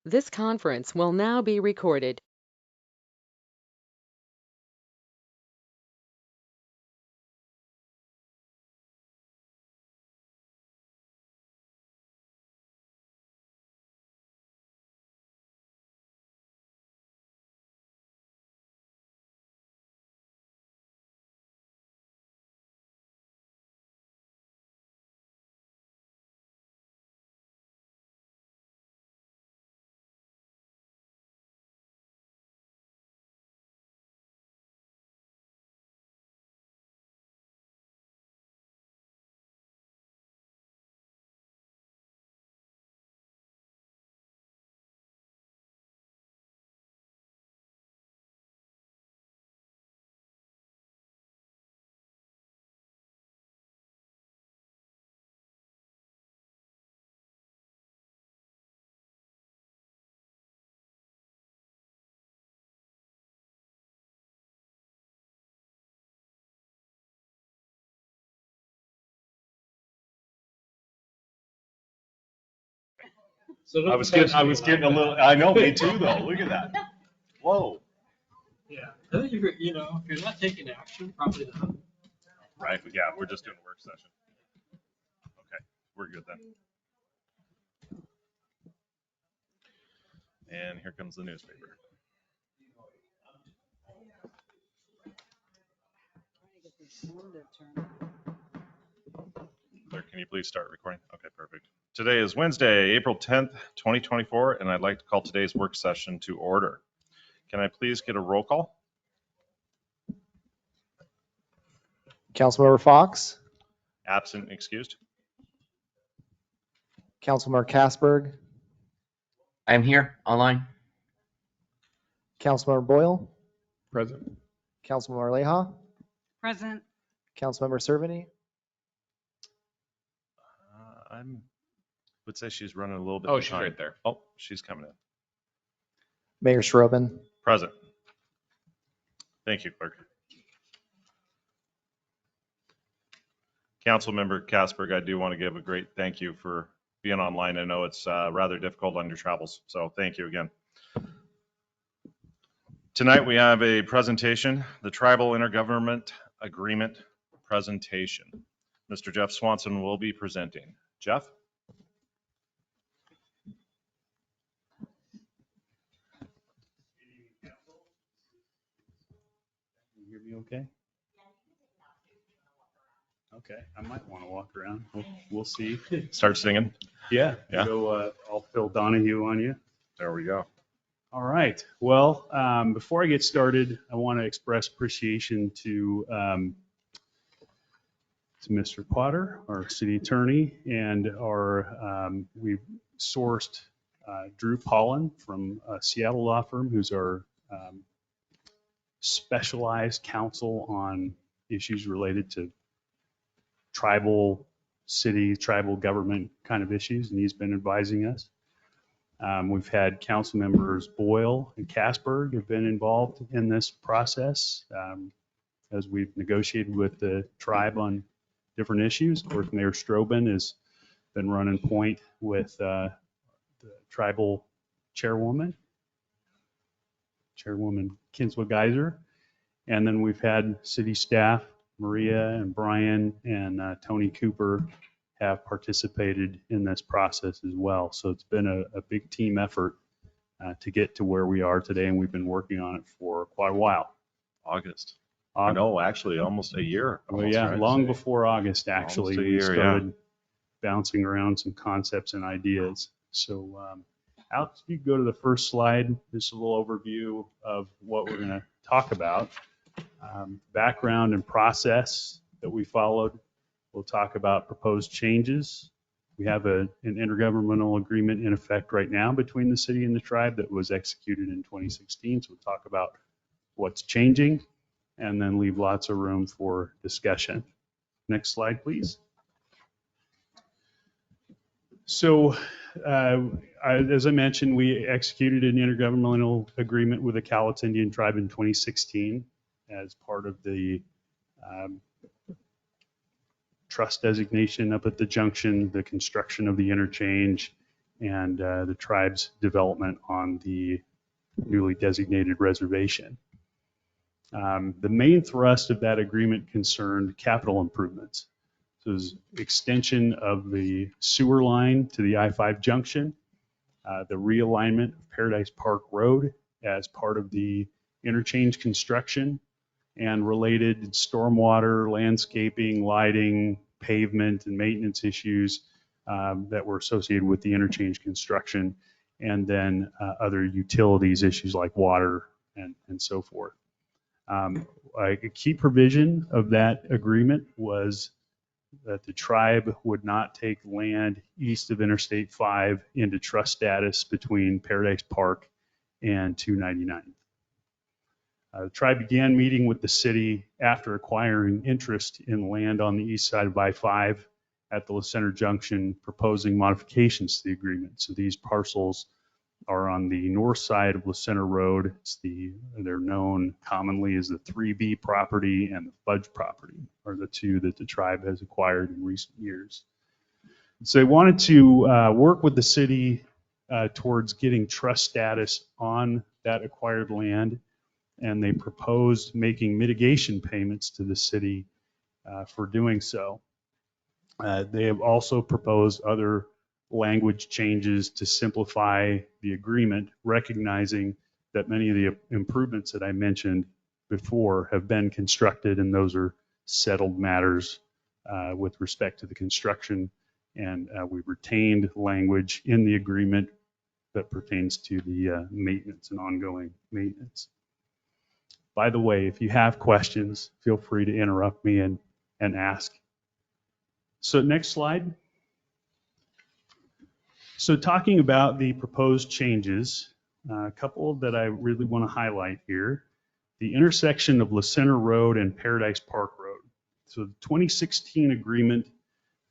This conference will now be recorded. So I was getting a little, I know, me too, though. Look at that. Whoa. Yeah, I think if you're not taking action, probably not. Right, yeah, we're just doing a work session. Okay, we're good then. And here comes the newspaper. Clerk, can you please start recording? Okay, perfect. Today is Wednesday, April 10th, 2024, and I'd like to call today's work session to order. Can I please get a roll call? Councilmember Fox, Absent and excused. Councilmember Kasberg, I'm here online. Councilmember Boyle, Present. Councilmember Leija, Present. Councilmember Cerveny, I would say she's running a little bit Oh, she's behind. right there. Oh, she's coming in. Mayor Strobin. Present. Thank you, clerk. Councilmember Kasberg, I do want to give a great thank you for being online. I know it's rather difficult on your travels, so thank you again. Tonight we have a presentation, the Tribal Intergovernment Agreement presentation. Mr. Jeff Swanson will be presenting. Jeff? Can you hear me okay? Okay, I might want to walk around. We'll see. Start singing. Yeah. Yeah. So I'll Phil Donahue on you. There we go. All right. Well, before I get started, I want to express appreciation to Mr. Potter, our city attorney, and we've sourced Drew Pollan from a Seattle law firm, who's our specialized counsel on issues related to tribal city, tribal government kind of issues, and he's been advising us. We've had council members Boyle and Kasberg have been involved in this process as we've negotiated with the tribe on different issues. Of course, Mayor Strobin has been running point with the tribal chairwoman Kinswa Geyser. And then we've had city staff, Maria and Brian and Tony Cooper have participated in this process as well. So it's been a big team effort to get to where we are today, and we've been working on it for quite a while. August. No, actually almost a year. Well, yeah, long before August, actually, we started bouncing around some concepts and ideas. So Alex, you go to the first slide, just a little overview of what we're going to talk about. Background and process that we followed. We'll talk about proposed changes. We have an intergovernmental agreement in effect right now between the city and the tribe that was executed in 2016. So we'll talk about what's changing and then leave lots of room for discussion. Next slide, please. So as I mentioned, we executed an intergovernmental agreement with the Cowlitz Indian tribe in 2016 as part of the trust designation up at the junction, the construction of the interchange, and the tribe's development on the newly designated reservation. The main thrust of that agreement concerned capital improvements. So it was extension of the sewer line to the I-5 junction, the realignment of Paradise Park Road as part of the interchange construction, and related stormwater, landscaping, lighting, pavement, and maintenance issues that were associated with the interchange construction, and then other utilities issues like water and so forth. A key provision of that agreement was that the tribe would not take land east of Interstate 5 into trust status between Paradise Park and 299. The tribe began meeting with the city after acquiring interest in land on the east side of I-5 at the La Center Junction, proposing modifications to the agreement. So these parcels are on the north side of La Center Road. They're known commonly as the 3B property and the Fudge property are the two that the tribe has acquired in recent years. So they wanted to work with the city towards getting trust status on that acquired land, and they proposed making mitigation payments to the city for doing so. They have also proposed other language changes to simplify the agreement, recognizing that many of the improvements that I mentioned before have been constructed, and those are settled matters with respect to the construction. And we've retained language in the agreement that pertains to the maintenance and ongoing maintenance. By the way, if you have questions, feel free to interrupt me and ask. So next slide. So talking about the proposed changes, a couple that I really want to highlight here. The intersection of La Center Road and Paradise Park Road. So the 2016 agreement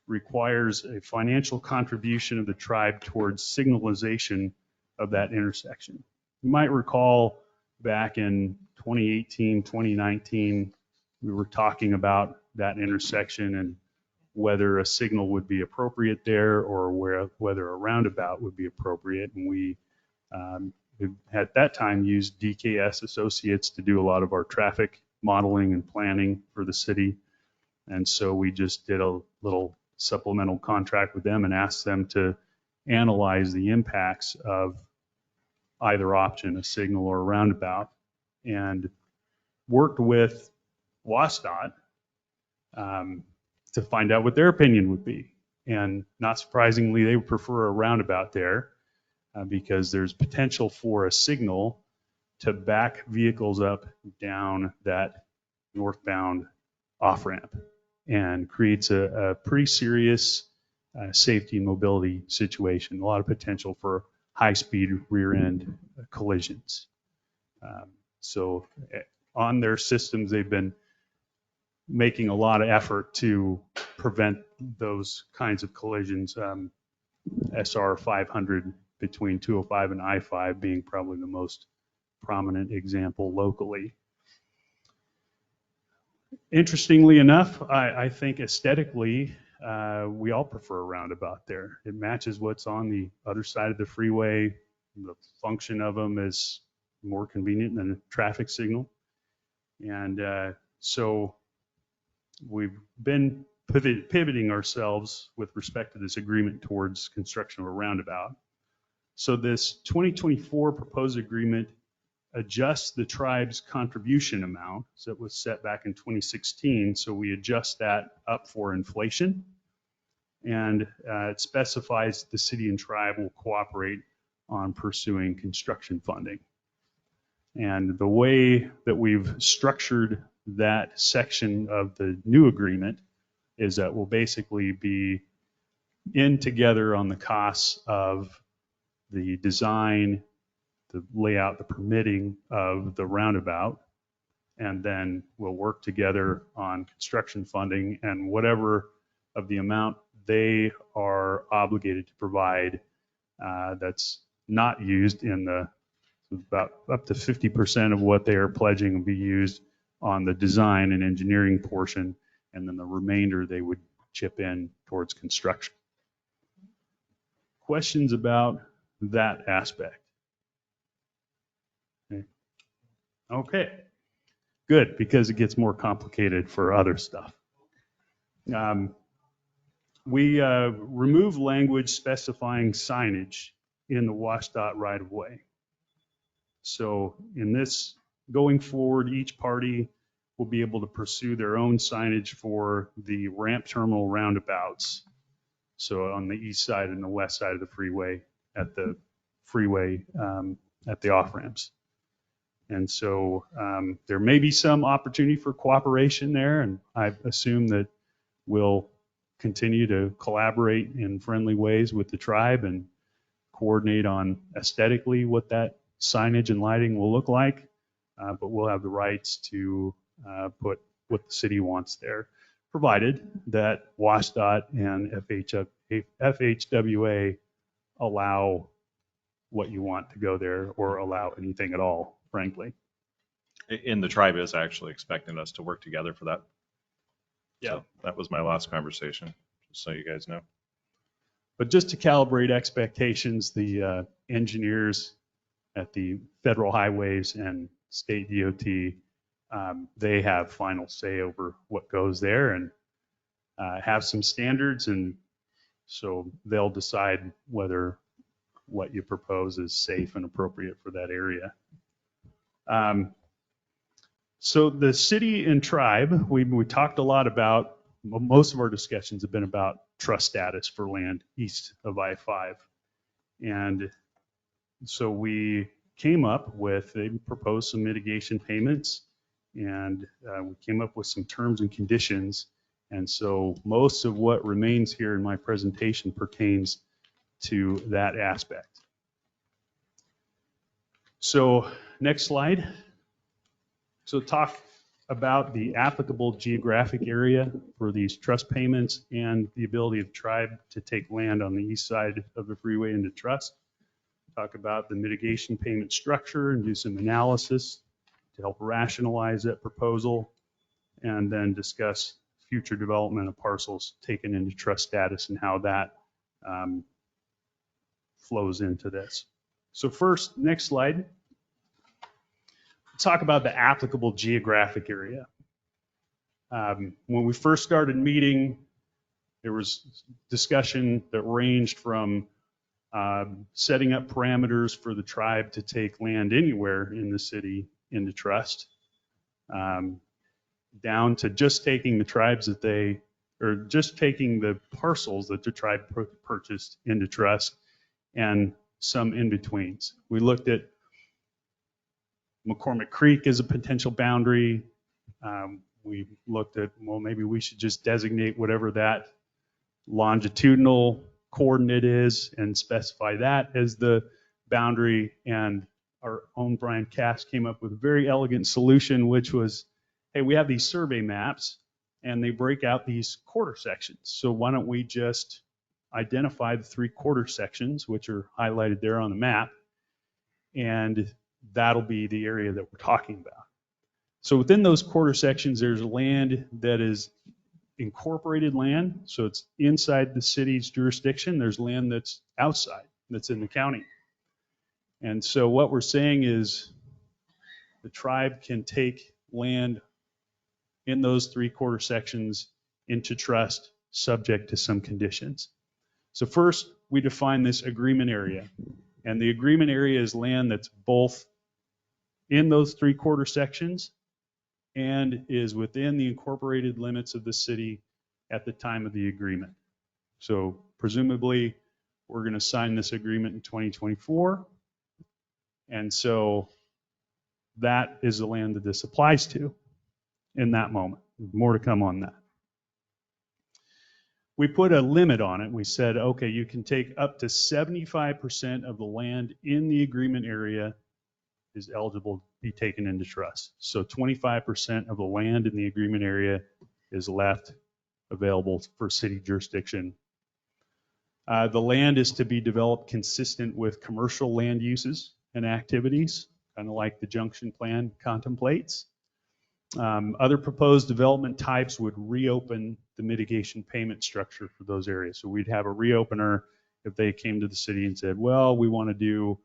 requires a financial contribution of the tribe towards signalization of that intersection. You might recall back in 2018, 2019, we were talking about that intersection and whether a signal would be appropriate there or whether a roundabout would be appropriate. And we at that time used DKS Associates to do a lot of our traffic modeling and planning for the city. And so we just did a little supplemental contract with them and asked them to analyze the impacts of either option, a signal or a roundabout, and worked with WSDOT to find out what their opinion would be. And not surprisingly, they would prefer a roundabout there because there's potential for a signal to back vehicles up down that northbound off-ramp and creates a pretty serious safety and mobility situation, a lot of potential for high-speed rear-end collisions. So on their systems, they've been making a lot of effort to prevent those kinds of collisions. SR 500 between 205 and I-5 being probably the most prominent example locally. Interestingly enough, I think aesthetically, we all prefer a roundabout there. It matches what's on the other side of the freeway. The function of them is more convenient than a traffic signal. And so we've been pivoting ourselves with respect to this agreement towards construction of a roundabout. So this 2024 proposed agreement adjusts the tribe's contribution amount. So it was set back in 2016. So we adjust that up for inflation. And it specifies the city and tribe will cooperate on pursuing construction funding. And the way that we've structured that section of the new agreement is that we'll basically be in together on the costs of the design, the layout, the permitting of the roundabout, and then we'll work together on construction funding and whatever of the amount they are obligated to provide that's not used in the, about up to 50% of what they are pledging will be used on the design and engineering portion, and then the remainder they would chip in towards construction. questions about that aspect? Okay, good, because it gets more complicated for other stuff. We remove language specifying signage in the WSDOT right-of-way. So in this, going forward, each party will be able to pursue their own signage for the ramp terminal roundabouts. So on the east side and the west side of the freeway, at the off-ramps. And so there may be some opportunity for cooperation there, and I assume that we'll continue to collaborate in friendly ways with the tribe and coordinate on aesthetically what that signage and lighting will look like, but we'll have the rights to put what the city wants there, provided that WSDOT and FHWA allow what you want to go there or allow anything at all, frankly. And the tribe is actually expecting us to work together for that. Yeah. So that was my last conversation, just so you guys know. But just to calibrate expectations, the engineers at the federal highways and state DOT, they have final say over what goes there and have some standards, and so they'll decide whether what you propose is safe and appropriate for that area. So the city and tribe, we talked a lot about, most of our discussions have been about trust status for land east of I-5. And so we came up with, they proposed some mitigation payments, and we came up with some terms and conditions. And so most of what remains here in my presentation pertains to that aspect. So next slide. So talk about the applicable geographic area for these trust payments and the ability of tribe to take land on the east side of the freeway into trust. Talk about the mitigation payment structure and do some analysis to help rationalize that proposal, and then discuss future development of parcels taken into trust status and how that flows into this. So first, next slide. Talk about the applicable geographic area. When we first started meeting, there was discussion that ranged from setting up parameters for the tribe to take land anywhere in the city into trust, down to just taking the tribes that they, or just taking the parcels that the tribe purchased into trust, and some in-betweens. We looked at McCormick Creek as a potential boundary. We looked at, well, maybe we should just designate whatever that longitudinal coordinate is and specify that as the boundary. And our own Brian Cass came up with a very elegant solution, which was, hey, we have these survey maps and they break out these quarter sections. So why don't we just identify the 3 quarter sections, which are highlighted there on the map, and that'll be the area that we're talking about. So within those quarter sections, there's land that is incorporated land, so it's inside the city's jurisdiction. There's land that's outside, that's in the county. And so what we're saying is the tribe can take land in those 3 quarter sections into trust, subject to some conditions. So first, we define this agreement area. And the agreement area is land that's both in those 3 quarter sections and is within the incorporated limits of the city at the time of the agreement. So presumably, we're going to sign this agreement in 2024. And so that is the land that this applies to in that moment. More to come on that. We put a limit on it. We said, okay, you can take up to 75% of the land in the agreement area is eligible to be taken into trust. So 25% of the land in the agreement area is left available for city jurisdiction. The land is to be developed consistent with commercial land uses and activities, kind of like the junction plan contemplates. Other proposed development types would reopen the mitigation payment structure for those areas. So we'd have a reopener if they came to the city and said, well, we want to do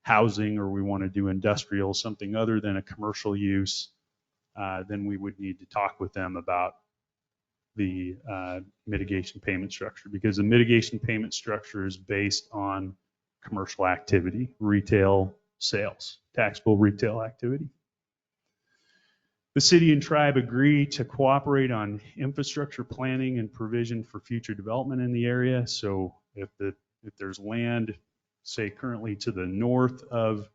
housing or we want to do industrial, something other than a commercial use, then we would need to talk with them about the mitigation payment structure, because the mitigation payment structure is based on commercial activity, retail sales, taxable retail activity. The city and tribe agree to cooperate on infrastructure planning and provision for future development in the area. So if there's land, say currently to the north of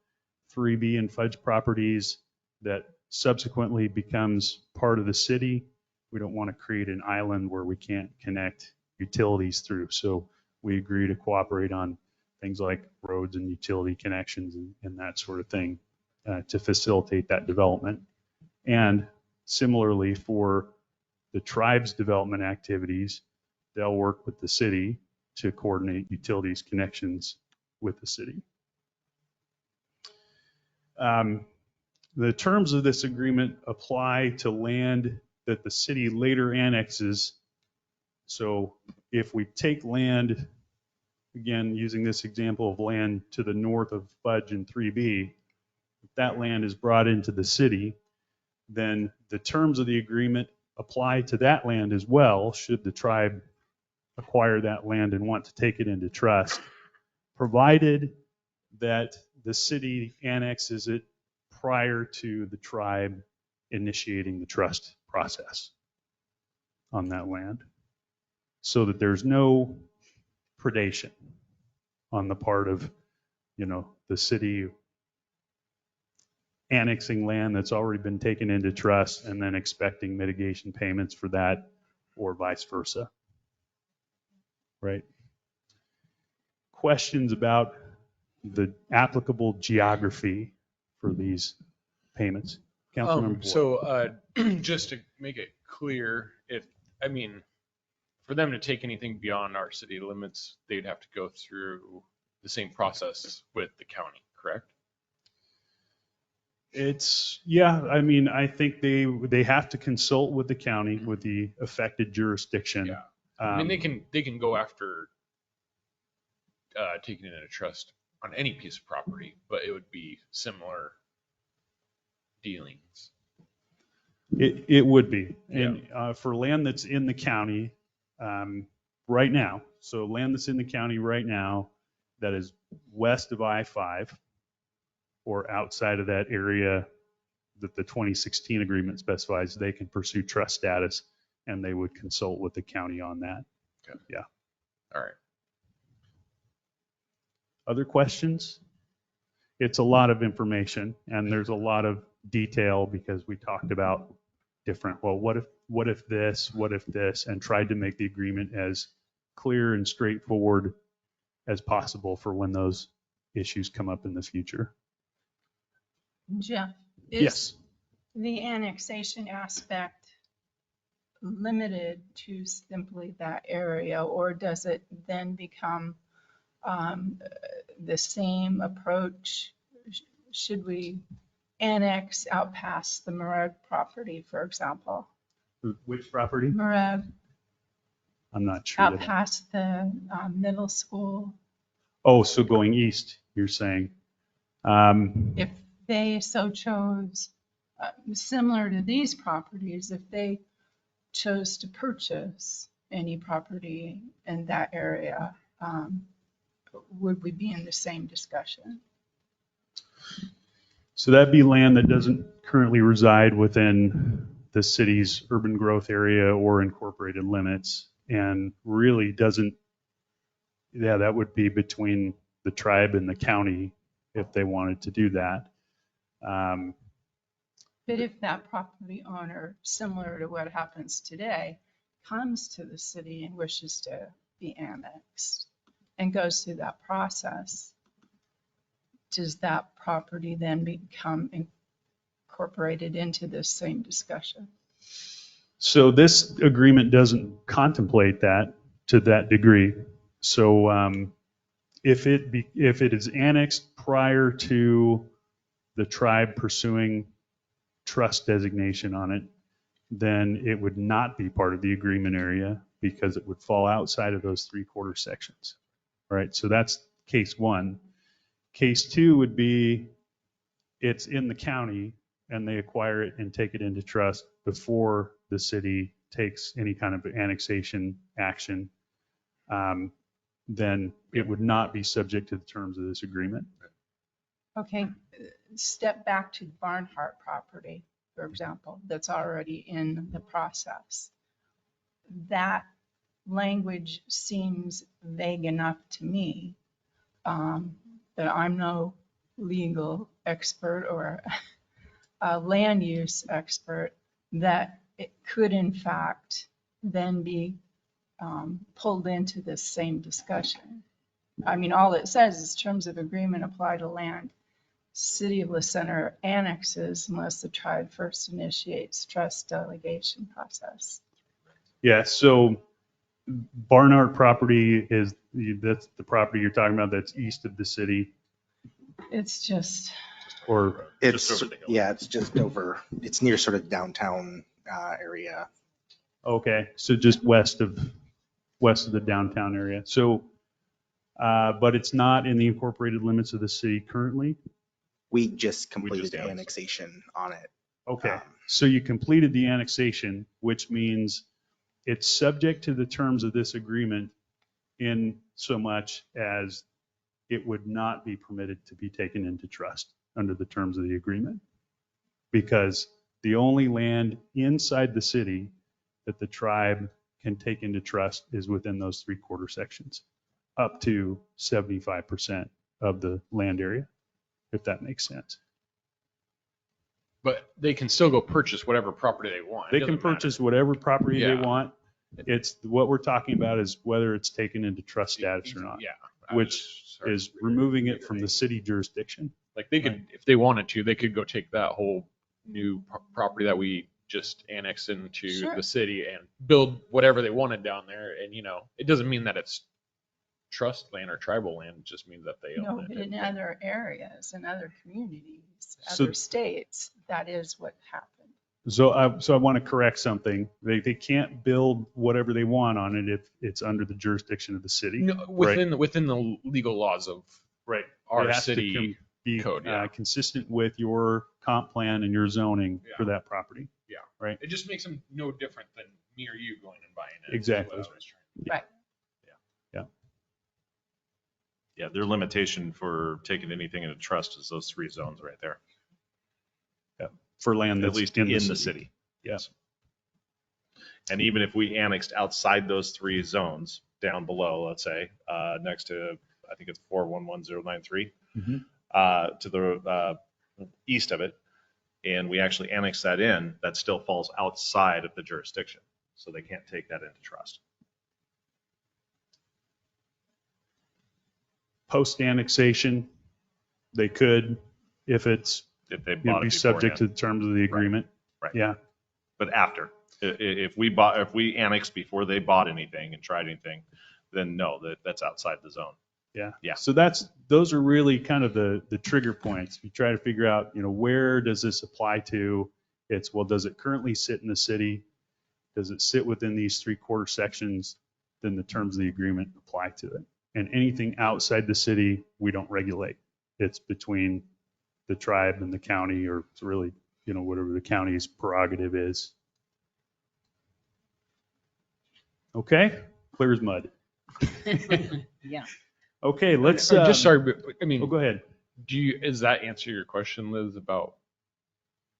3B and Fudge properties that subsequently becomes part of the city, we don't want to create an island where we can't connect utilities through. So we agree to cooperate on things like roads and utility connections and that sort of thing to facilitate that development. And similarly for the tribe's development activities, they'll work with the city to coordinate utilities connections with the city. The terms of this agreement apply to land that the city later annexes. So if we take land, again, using this example of land to the north of Fudge and 3B, if that land is brought into the city, then the terms of the agreement apply to that land as well, should the tribe acquire that land and want to take it into trust, provided that the city annexes it prior to the tribe initiating the trust process on that land, so that there's no predation on the part of, the city annexing land that's already been taken into trust and then expecting mitigation payments for that, or vice versa. Right? Questions about the applicable geography for these payments? Councilmember Boyle. So just to make it clear, for them to take anything beyond our city limits, they'd have to go through the same process with the county, correct? I think they have to consult with the county, with the affected jurisdiction. Yeah. They can go after taking it into trust on any piece of property, but it would be similar dealings. It would be. Yeah. And for land that's in the county right now, so land that's in the county right now that is west of I-5 or outside of that area that the 2016 agreement specifies, they can pursue trust status, and they would consult with the county on that. Okay. Yeah. All right. Other questions? It's a lot of information, and there's a lot of detail because we talked about different, well, what if this, and tried to make the agreement as clear and straightforward as possible for when those issues come up in the future. Jeff, Yes. is the annexation aspect limited to simply that area, or does it then become the same approach? Should we annex out past the Merag property, for example? Which property? Merag, I'm not sure. out past the middle school. Oh, so going east, you're saying? If they so chose, similar to these properties, if they chose to purchase any property in that area, would we be in the same discussion? So that'd be land that doesn't currently reside within the city's urban growth area or incorporated limits, and really doesn't, that would be between the tribe and the county if they wanted to do that. But if that property owner, similar to what happens today, comes to the city and wishes to be annexed and goes through that process, does that property then become incorporated into this same discussion? So this agreement doesn't contemplate that to that degree. So if it is annexed prior to the tribe pursuing trust designation on it, then it would not be part of the agreement area because it would fall outside of those 3/4 sections. right? So that's case one. Case two would be it's in the county and they acquire it and take it into trust before the city takes any kind of annexation action. Then it would not be subject to the terms of this agreement. Okay, step back to Barnhart property, for example, that's already in the process. That language seems vague enough to me, that I'm no legal expert or a land use expert, that it could in fact then be pulled into this same discussion. I mean, all it says is terms of agreement apply to land City of La Center annexes unless the tribe first initiates trust delegation process. Yeah, so Barnhart property that's the property you're talking about that's east of the city, It's just, or Just It's, over the hill. yeah, it's just over, it's near sort of downtown area. okay, so just west of the downtown area. So, but it's not in the incorporated limits of the city currently. We just completed annexed. annexation on it. Okay, so you completed the annexation, which means it's subject to the terms of this agreement in so much as it would not be permitted to be taken into trust under the terms of the agreement. Because the only land inside the city that the tribe can take into trust is within those 3/4 sections, up to 75% of the land area, if that makes sense. But they can still go purchase whatever property they want. It They can doesn't matter. purchase whatever property they Yeah. want. It's what we're talking about is whether it's taken into trust status or not, Yeah. which is removing it from the city jurisdiction. Like they could, if they wanted to, they could go take that whole new property that we just annexed into Sure. the city and build whatever they wanted down there. And, it doesn't mean that it's trust land or tribal land. It just means that they no, own but it. in other areas, in other communities, So- other states, that is what happened. So I want to correct something. They can't build whatever they want on it if it's under the jurisdiction of the city. No, within the legal laws of Right. our It has to city be code, yeah. consistent with your comp plan and your zoning for Yeah. that property. Yeah. Right. It just makes them no different than me or you going and buying it. Exactly. Is what I was trying to- Right. Yeah, their limitation for taking anything into trust is those 3 zones right there, For land at that's least in the city. Yes. And even if we annexed outside those 3 zones down below, let's say, next to, I think it's 411,093, Mhm. to the east of it, and we actually annex that in, that still falls outside of the jurisdiction. So they can't take that into trust. Post annexation, they could, if it's, If they it'd bought be it subject to beforehand. the terms of the agreement. Right. Yeah. But after, if we annexed before they bought anything and tried anything, then no, that's outside the zone. Yeah. Yeah. So those are really kind of the trigger points. You try to figure out, where does this apply to? It's, well, does it currently sit in the city? Does it sit within these 3/4 sections? Then the terms of the agreement apply to it. And anything outside the city, we don't regulate. It's between the tribe and the county, or it's really, whatever the county's prerogative is. Okay, clear as mud. Yeah. Okay, let's. Just sorry, but, I mean, Oh, go ahead. does that answer your question, Liz, about?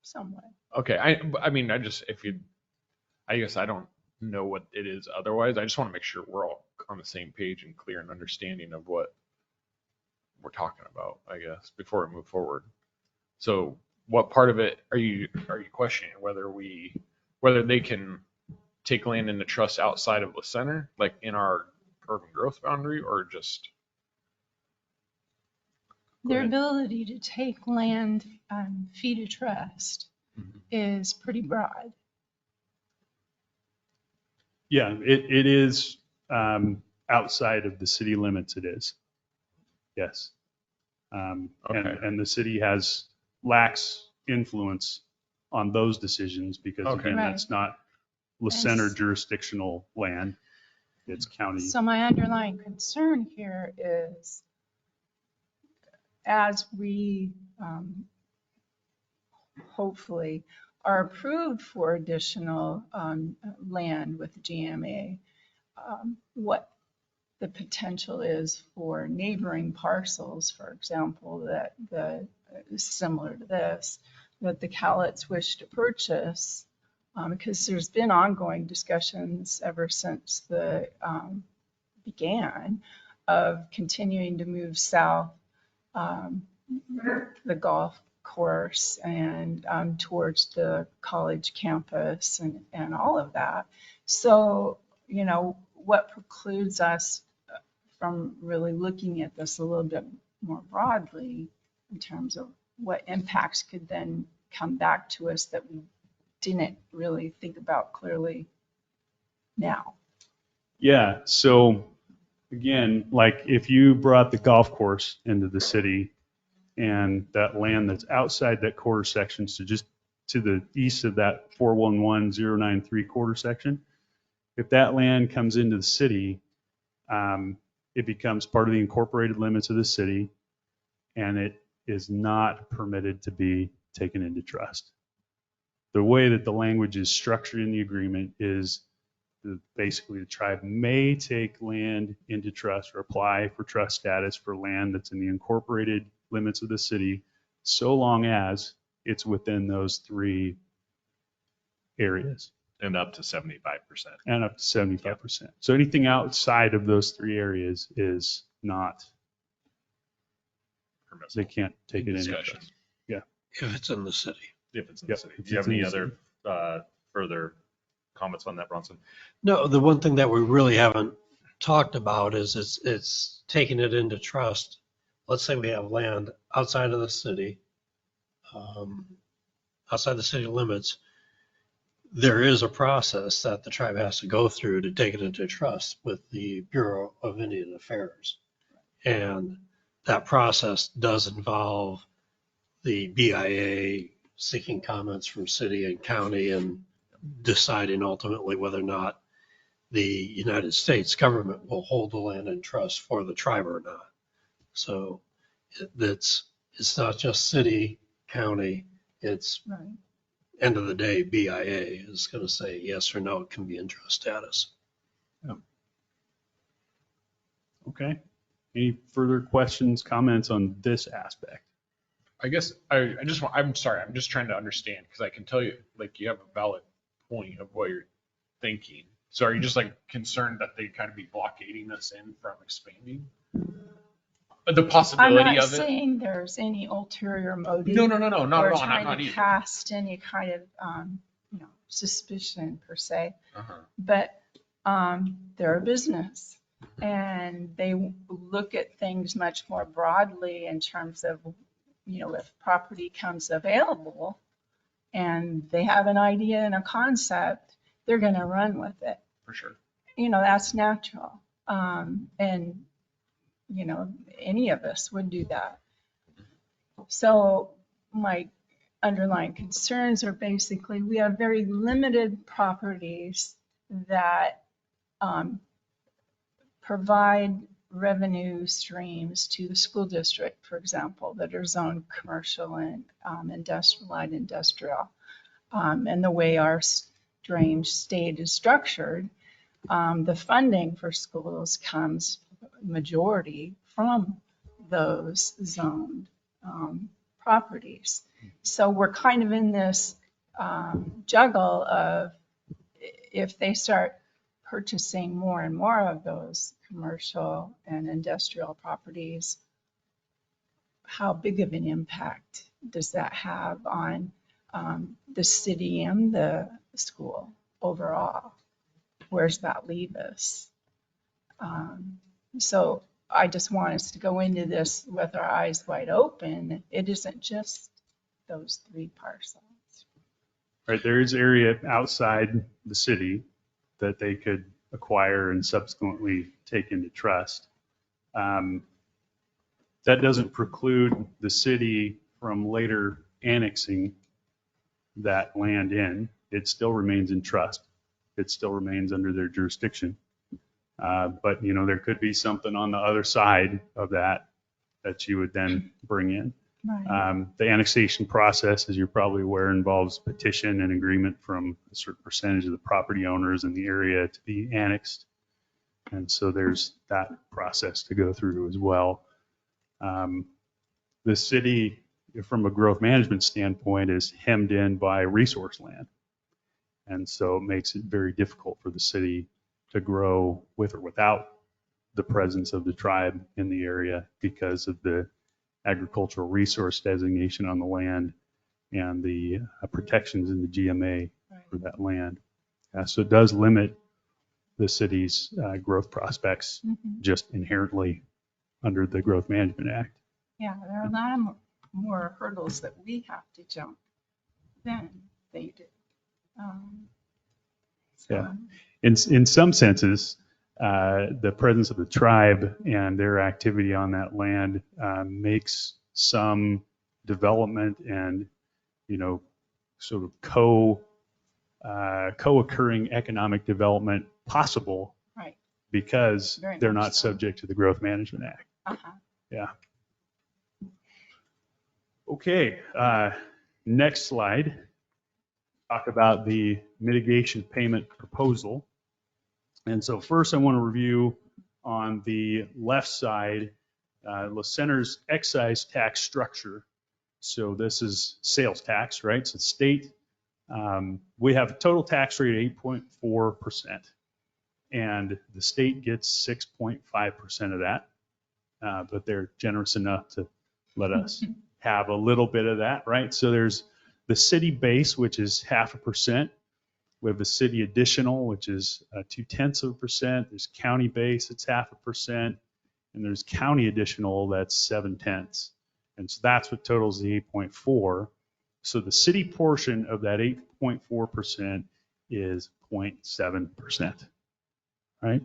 Somewhat. Okay, I mean, I guess I don't know what it is otherwise. I just want to make sure we're all on the same page and clear and understanding of what we're talking about, I guess, before we move forward. So what part of it are you questioning? Whether they can take land into trust outside of the center, like in our urban growth boundary, or just? Their ahead. ability to take land fee to trust Mhm. is pretty broad. Yeah, it is outside of the city limits. It is. Yes. Okay. And the city lacks influence on those decisions because Okay. again, Right. that's not La Center Yes. jurisdictional land. it's county. So my underlying concern here is as we hopefully are approved for additional land with GMA, what the potential is for neighboring parcels, for example, that similar to this, that the Cowlitz wish to purchase, because there's been ongoing discussions ever since the began of continuing to move south the golf course and towards the college campus and all of that. So, what precludes us from really looking at this a little bit more broadly in terms of what impacts could then come back to us that we didn't really think about clearly now? Yeah, so again, like if you brought the golf course into the city and that land that's outside that quarter section, so just to the east of that 411093 quarter section, if that land comes into the city, it becomes part of the incorporated limits of the city, and it is not permitted to be taken into trust. The way that the language is structured in the agreement is basically the tribe may take land into trust or apply for trust status for land that's in the incorporated limits of the city, so long as it's within those three areas. And up to 75%. And up to 75%. So anything outside of those three areas is not, they can't take it into trust. Yeah. If it's in the city. If it's in the city. Do you have any other further comments on that, Bronson? No, the one thing that we really haven't talked about is it's taking it into trust. Let's say we have land outside of the city, outside the city limits. There is a process that the tribe has to go through to take it into trust with the Bureau of Indian Affairs. And that process does involve the BIA seeking comments from city and county and deciding ultimately whether or not the United States government will hold the land in trust for the tribe or not. So it's not just city, county, it's Right. end of the day, BIA is going to say yes or no, it can be in trust status. Okay. Any further questions, comments on this aspect? I guess I'm sorry, I'm just trying to understand because I can tell you, like, you have a valid point of what you're thinking. So are you just like concerned that they kind of be blockading us in from expanding? The I'm possibility not of it? saying there's any ulterior motive. No, not at all. Or And I'm trying not to either. cast any kind of, suspicion per se. Uh-huh. But they're a business and they look at things much more broadly in terms of, if property comes available and they have an idea and a concept, they're going to run with it. For sure. That's natural. And any of us would do that. So my underlying concerns are basically we have very limited properties that provide revenue streams to the school district, for example, that are zoned commercial and light industrial. And the way our strange state is structured, the funding for schools comes majority from those zoned properties. So we're kind of in this juggle of if they start purchasing more and more of those commercial and industrial properties, how big of an impact does that have on the city and the school overall? Where's that leave us? So I just want us to go into this with our eyes wide open. It isn't just those three parcels. Right, there is area outside the city that they could acquire and subsequently take into trust. That doesn't preclude the city from later annexing that land in. It still remains in trust. It still remains under their jurisdiction. But, you know, there could be something on the other side of that you would then bring in. Right. The annexation process, as you're probably aware, involves petition and agreement from a certain percentage of the property owners in the area to be annexed. And so there's that process to go through as well. The city, from a growth management standpoint, is hemmed in by resource land. And so it makes it very difficult for the city to grow with or without the presence of the tribe in the area because of the agricultural resource designation on the land and the protections in the GMA for that land. So it does limit the city's growth prospects just inherently under the Growth Management Act. Yeah, there are a lot of more hurdles that we have to jump than they do. Yeah. In some senses, the presence of the tribe and their activity on that land makes some development and, you know, sort of co-occurring economic development possible, Right. because Very they're much not so. subject to the Growth Management Act. Uh-huh. Yeah. Okay. Next slide. Talk about the mitigation payment proposal. And so first I want to review on the left side, La Center's excise tax structure. So this is sales tax, right? So state, we have a total tax rate of 8.4%, and the state gets 6.5% of that. But they're generous enough to let us have a little bit of that, right? So there's the city base, which is 0.5%. We have the city additional, which is 0.2%. There's county base, it's 0.5%. And there's county additional, that's 0.7. And so that's what totals the 8.4. So the city portion of that 8.4% is 0.7%, right?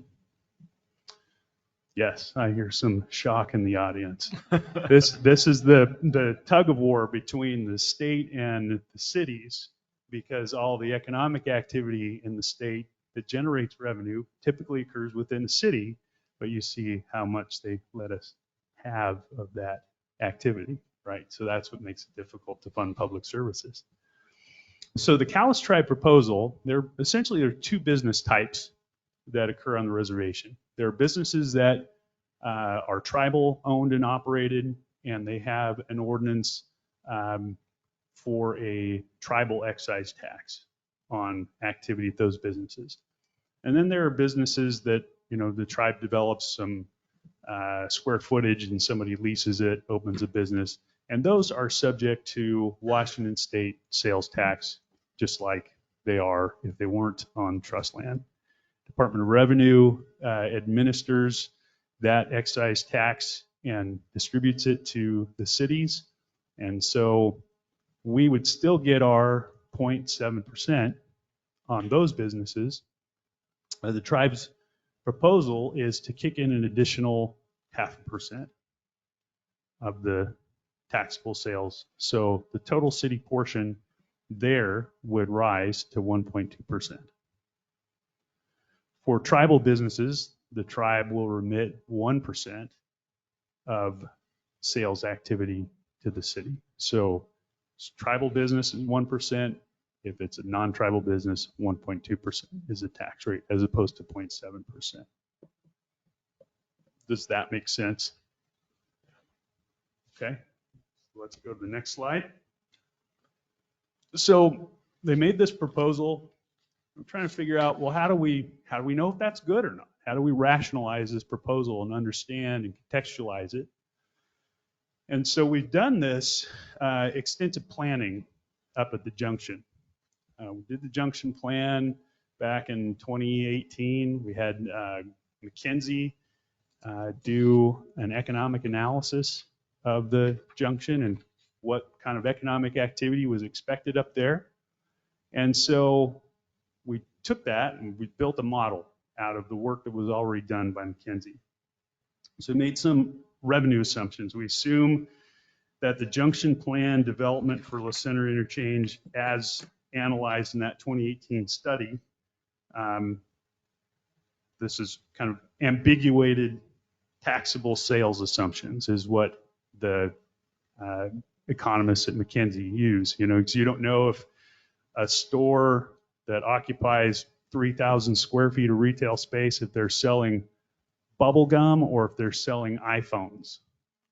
Yes, I hear some shock in the audience. This is the tug of war between the state and the cities, because all the economic activity in the state that generates revenue typically occurs within the city, but you see how much they let us have of that activity, right? So that's what makes it difficult to fund public services. So the Cowles Tribe proposal, there are two business types that occur on the reservation. There are businesses that are tribal owned and operated, and they have an ordinance for a tribal excise tax on activity at those businesses. And then there are businesses that, you know, the tribe develops some square footage and somebody leases it, opens a business, and those are subject to Washington state sales tax, just like they are if they weren't on trust land. Department of Revenue administers that excise tax and distributes it to the cities. And so we would still get our 0.7% on those businesses. The tribe's proposal is to kick in an additional 0.5% of the taxable sales. So the total city portion there would rise to 1.2%. For tribal businesses, the tribe will remit 1% of sales activity to the city. So tribal business is 1%. If it's a non-tribal business, 1.2% is the tax rate as opposed to 0.7%. Does that make sense? Okay, let's go to the next slide. So they made this proposal. I'm trying to figure out, well, how do we know if that's good or not? How do we rationalize this proposal and understand and contextualize it? And so we've done this extensive planning up at the junction. We did the junction plan back in 2018. We had McKinsey do an economic analysis of the junction and what kind of economic activity was expected up there. And so we took that and we built a model out of the work that was already done by McKinsey. So we made some revenue assumptions. We assume that the junction plan development for La Center interchange, as analyzed in that 2018 study, this is kind of ambiguated taxable sales assumptions is what the economists at McKinsey use, because you don't know if a store that occupies 3,000 square feet of retail space, if they're selling bubble gum or if they're selling iPhones,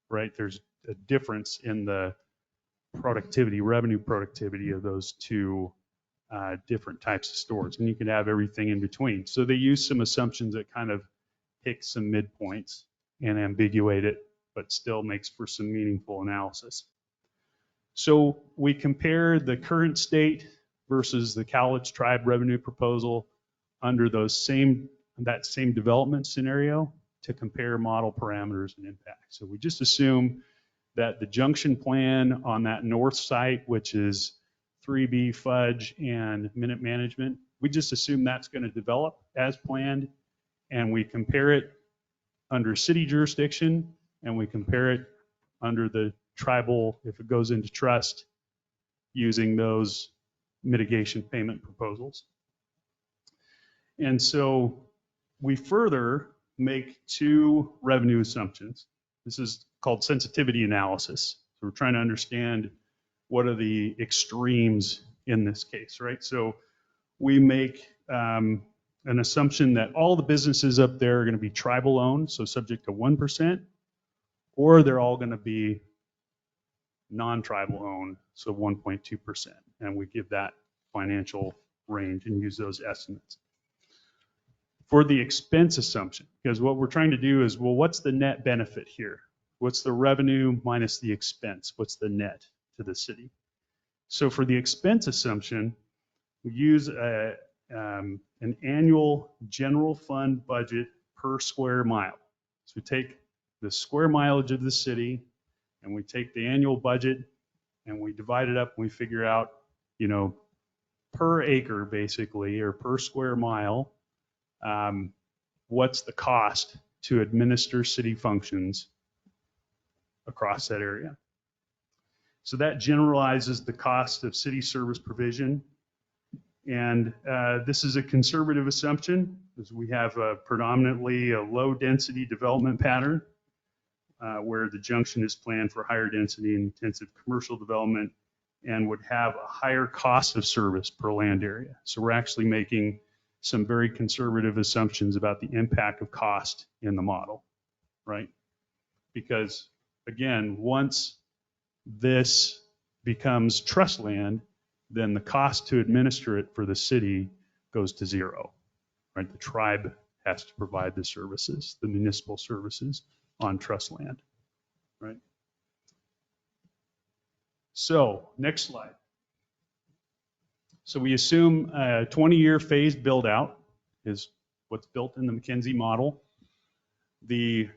right? There's a difference in the revenue productivity of those two different types of stores. And you can have everything in between. So they use some assumptions that kind of pick some midpoints and ambiguate it, but still makes for some meaningful analysis. So we compare the current state versus the Cowlitz tribe revenue proposal under that same development scenario to compare model parameters and impact. So we just assume that the junction plan on that north site, which is 3B, Fudge, and Minute Management, we just assume that's going to develop as planned, and we compare it under city jurisdiction, and we compare it under the tribal, if it goes into trust, using those mitigation payment proposals. And so we further make two revenue assumptions. This is called sensitivity analysis. So we're trying to understand what are the extremes in this case, right? So we make an assumption that all the businesses up there are going to be tribal owned, so subject to 1%, or they're all going to be non-tribal owned, so 1.2%. And we give that financial range and use those estimates. For the expense assumption, because what we're trying to do is, well, what's the net benefit here? What's the revenue minus the expense? What's the net to the city? So for the expense assumption, we use an annual general fund budget per square mile. So we take the square mileage of the city and we take the annual budget and we divide it up and we figure out, per acre basically, or per square mile, what's the cost to administer city functions across that area. So that generalizes the cost of city service provision. And this is a conservative assumption, because we have predominantly a low density development pattern where the junction is planned for higher density and intensive commercial development and would have a higher cost of service per land area. So we're actually making some very conservative assumptions about the impact of cost in the model, right? Because again, once this becomes trust land, then the cost to administer it for the city goes to zero, right? The tribe has to provide the services, the municipal services on trust land, right? So next slide. So we assume a 20-year phased build out is what's built in the McKinsey model. The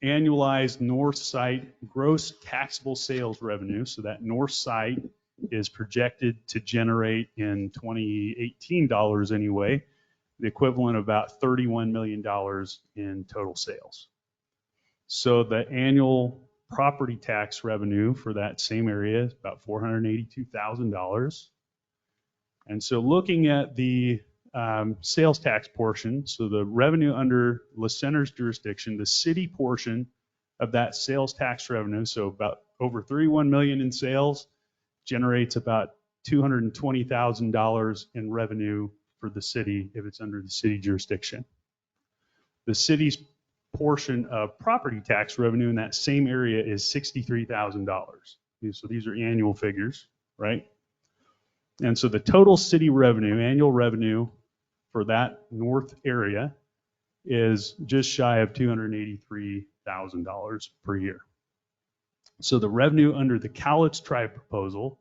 annualized north site gross taxable sales revenue, so that north site is projected to generate in 2018 dollars anyway, the equivalent of about $31 million in total sales. So the annual property tax revenue for that same area is about $482,000. And so looking at the sales tax portion, so the revenue under La Center's jurisdiction, the city portion of that sales tax revenue, so about over $31 million in sales, generates about $220,000 in revenue for the city if it's under the city jurisdiction. The city's portion of property tax revenue in that same area is $63,000. So these are annual figures, right? And so the total city revenue, annual revenue for that north area is just shy of $283,000 per year. So the revenue under the Cowlitz tribe proposal,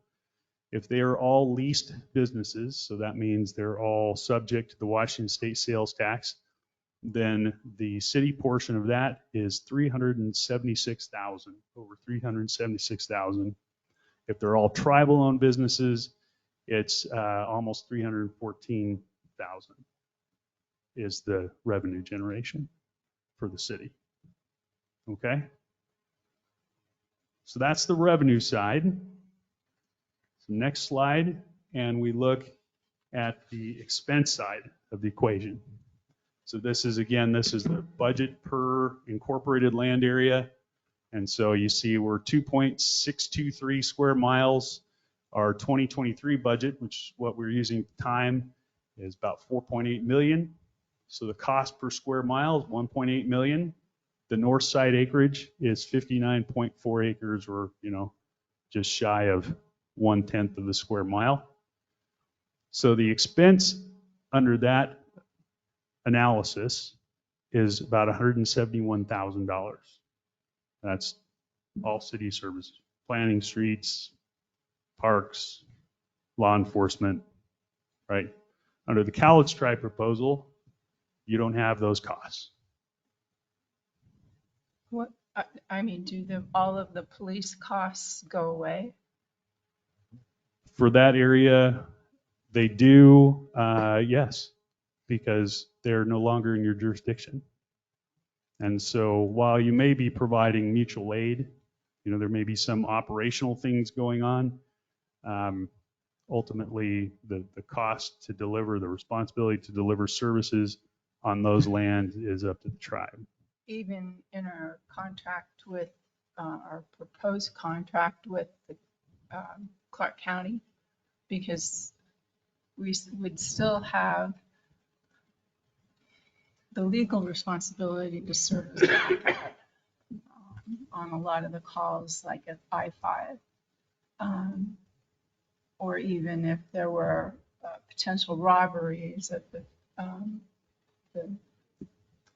if they are all leased businesses, so that means they're all subject to the Washington state sales tax, then the city portion of that is $376,000, over $376,000. If they're all tribal owned businesses, it's almost $314,000 is the revenue generation for the city. Okay? So that's the revenue side. So next slide, and we look at the expense side of the equation. So this is, again, this is the budget per incorporated land area. And so you see we're 2.623 square miles. Our 2023 budget, which is what we're using at the time, is about 4.8 million. So the cost per square mile is 1.8 million. The north side acreage is 59.4 acres, or, just shy of 1/10 of the square mile. So the expense under that analysis is about $171,000. That's all city services, planning, streets, parks, law enforcement, right? Under the Cowlitz Tribe proposal, you don't have those costs. What, I mean, all of the police costs go away? For that area, they do, yes, because they're no longer in your jurisdiction. And so while you may be providing mutual aid, there may be some operational things going on. Ultimately, the cost to deliver, the responsibility to deliver services on those lands is up to the tribe. Even in our contract with, our proposed contract with the Clark County, because we would still have the legal responsibility to service on a lot of the calls, like at I-5. Or even if there were potential robberies at the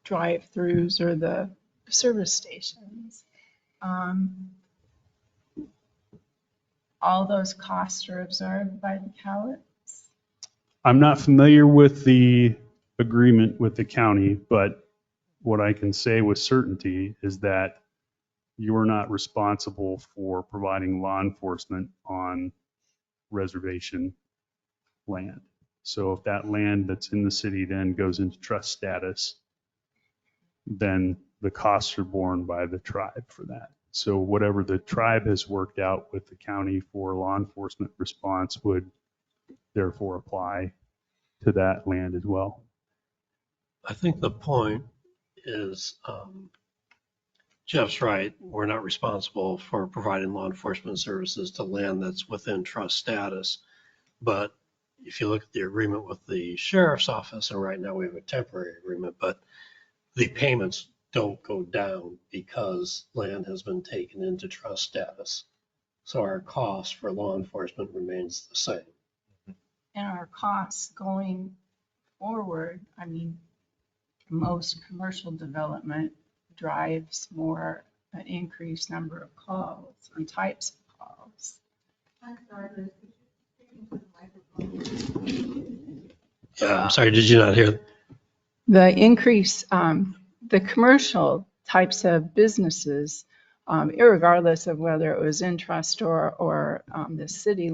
drive-throughs or the service stations. All those costs are absorbed by the Cowlitz? I'm not familiar with the agreement with the county, but what I can say with certainty is that you're not responsible for providing law enforcement on reservation land. So if that land that's in the city then goes into trust status, then the costs are borne by the tribe for that. So whatever the tribe has worked out with the county for law enforcement response would therefore apply to that land as well. I think the point is, Jeff's right. We're not responsible for providing law enforcement services to land that's within trust status. But if you look at the agreement with the sheriff's office, and right now we have a temporary agreement, but the payments don't go down because land has been taken into trust status. So our cost for law enforcement remains the same. And our costs going forward, I mean, most commercial development drives more an increased number of calls and types of calls. Yeah, I'm sorry, did you not hear? The increase, the commercial types of businesses, irregardless of whether it was in trust or the city,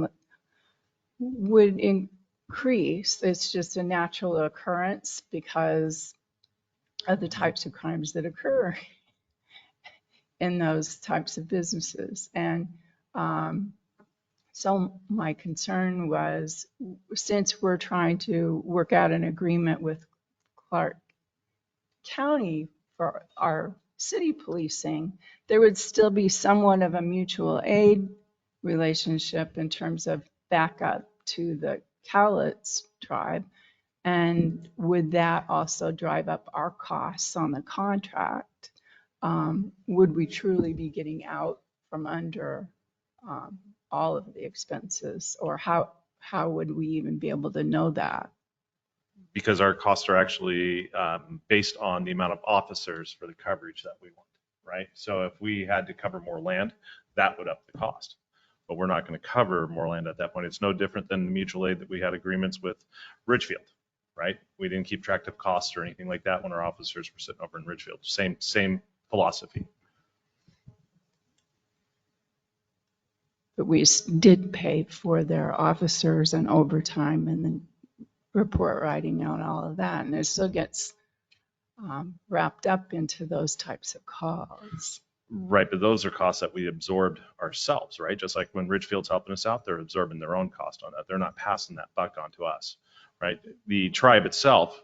would increase. It's just a natural occurrence because of the types of crimes that occur in those types of businesses. And so my concern was, since we're trying to work out an agreement with Clark County for our city policing, there would still be somewhat of a mutual aid relationship in terms of backup to the Cowlitz tribe. And would that also drive up our costs on the contract? Would we truly be getting out from under all of the expenses, or how would we even be able to know that? Because our costs are actually based on the amount of officers for the coverage that we want, right? So if we had to cover more land, that would up the cost. But we're not going to cover more land at that point. It's no different than the mutual aid that we had agreements with Ridgefield, right? We didn't keep track of costs or anything like that when our officers were sitting over in Ridgefield. Same philosophy. But we did pay for their officers and overtime and then report writing out all of that. And it still gets wrapped up into those types of calls. Right, but those are costs that we absorbed ourselves, right? Just like when Ridgefield's helping us out, they're absorbing their own cost on that. They're not passing that buck on to us, right? The tribe itself,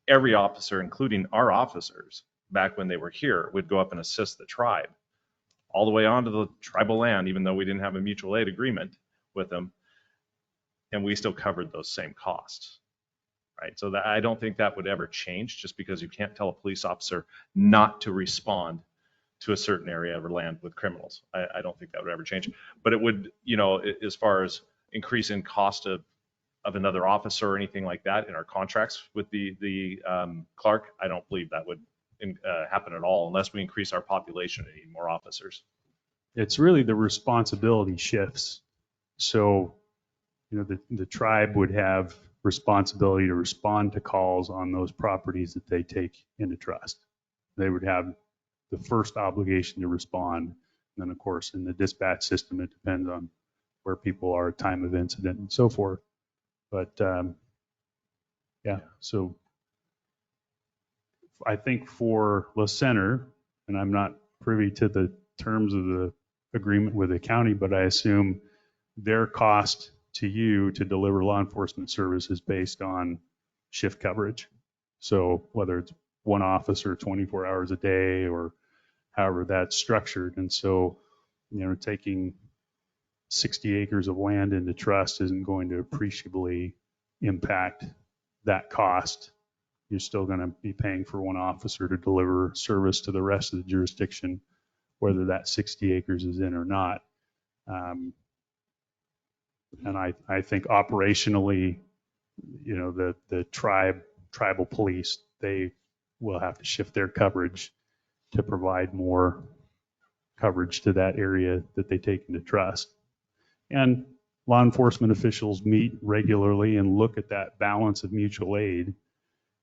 every officer, including our officers, back when they were here, would go up and assist the tribe all the way onto the tribal land, even though we didn't have a mutual aid agreement with them. And we still covered those same costs, right? So that, I don't think that would ever change, just because you can't tell a police officer not to respond to a certain area or land with criminals. I don't think that would ever change. But it would, you know, as far as increasing cost of another officer or anything like that in our contracts with the Clark, I don't believe that would happen at all unless we increase our population and need more officers. It's really the responsibility shifts. So, you know, the tribe would have responsibility to respond to calls on those properties that they take into trust. They would have the first obligation to respond. And then, of course, in the dispatch system, it depends on where people are at time of incident and so forth. But yeah, so I think for La Center, and I'm not privy to the terms of the agreement with the county, but I assume their cost to you to deliver law enforcement services based on shift coverage. So whether it's one officer 24 hours a day or however that's structured. And so, you know, taking 60 acres of land into trust isn't going to appreciably impact that cost. You're still going to be paying for one officer to deliver service to the rest of the jurisdiction, whether that 60 acres is in or not. And I think operationally, you know, the tribal police, they will have to shift their coverage to provide more coverage to that area that they take into trust. And law enforcement officials meet regularly and look at that balance of mutual aid,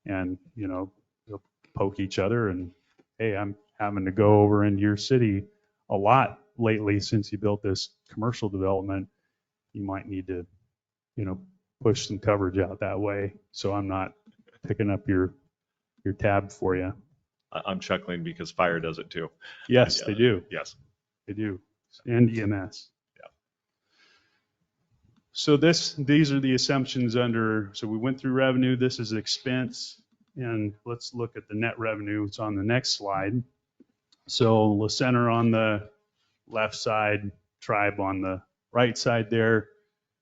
and, you know, they'll poke each other and, hey, I'm having to go over into your city a lot lately since you built this commercial development. You might need to, you know, push some coverage out that way. So I'm not picking up your tab for you. I'm chuckling because fire does it too. Yes, Yeah. they do. Yes. They do. And EMS. Yeah. So these are the assumptions under, so we went through revenue, this is expense, and let's look at the net revenue. It's on the next slide. So La Center on the left side, tribe on the right side there.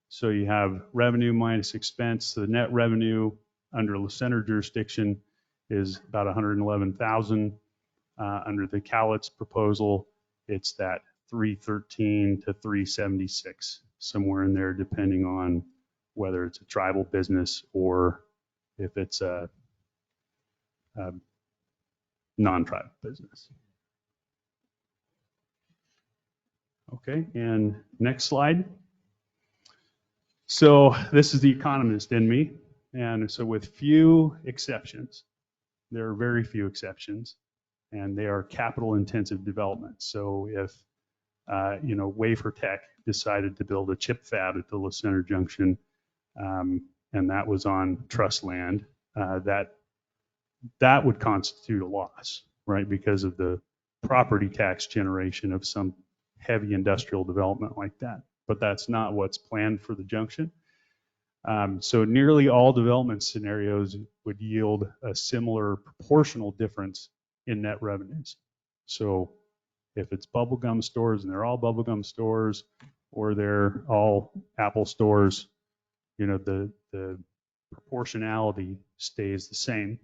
So you have revenue minus expense. The net revenue under La Center jurisdiction is about 111,000. Under the Cowlitz proposal, it's that 313 to 376, somewhere in there, depending on whether it's a tribal business or if it's a non-tribal business. Okay, and next slide. So this is the economist in me. And so with few exceptions, there are very few exceptions, and they are capital intensive developments. So if, you know, Wafer Tech decided to build a chip fab at the La Center Junction, and that was on trust land, that would constitute a loss, right? Because of the property tax generation of some heavy industrial development like that. But that's not what's planned for the junction. So nearly all development scenarios would yield a similar proportional difference in net revenues. So if it's bubblegum stores and they're all bubblegum stores, or they're all Apple stores, you know, the proportionality stays the same.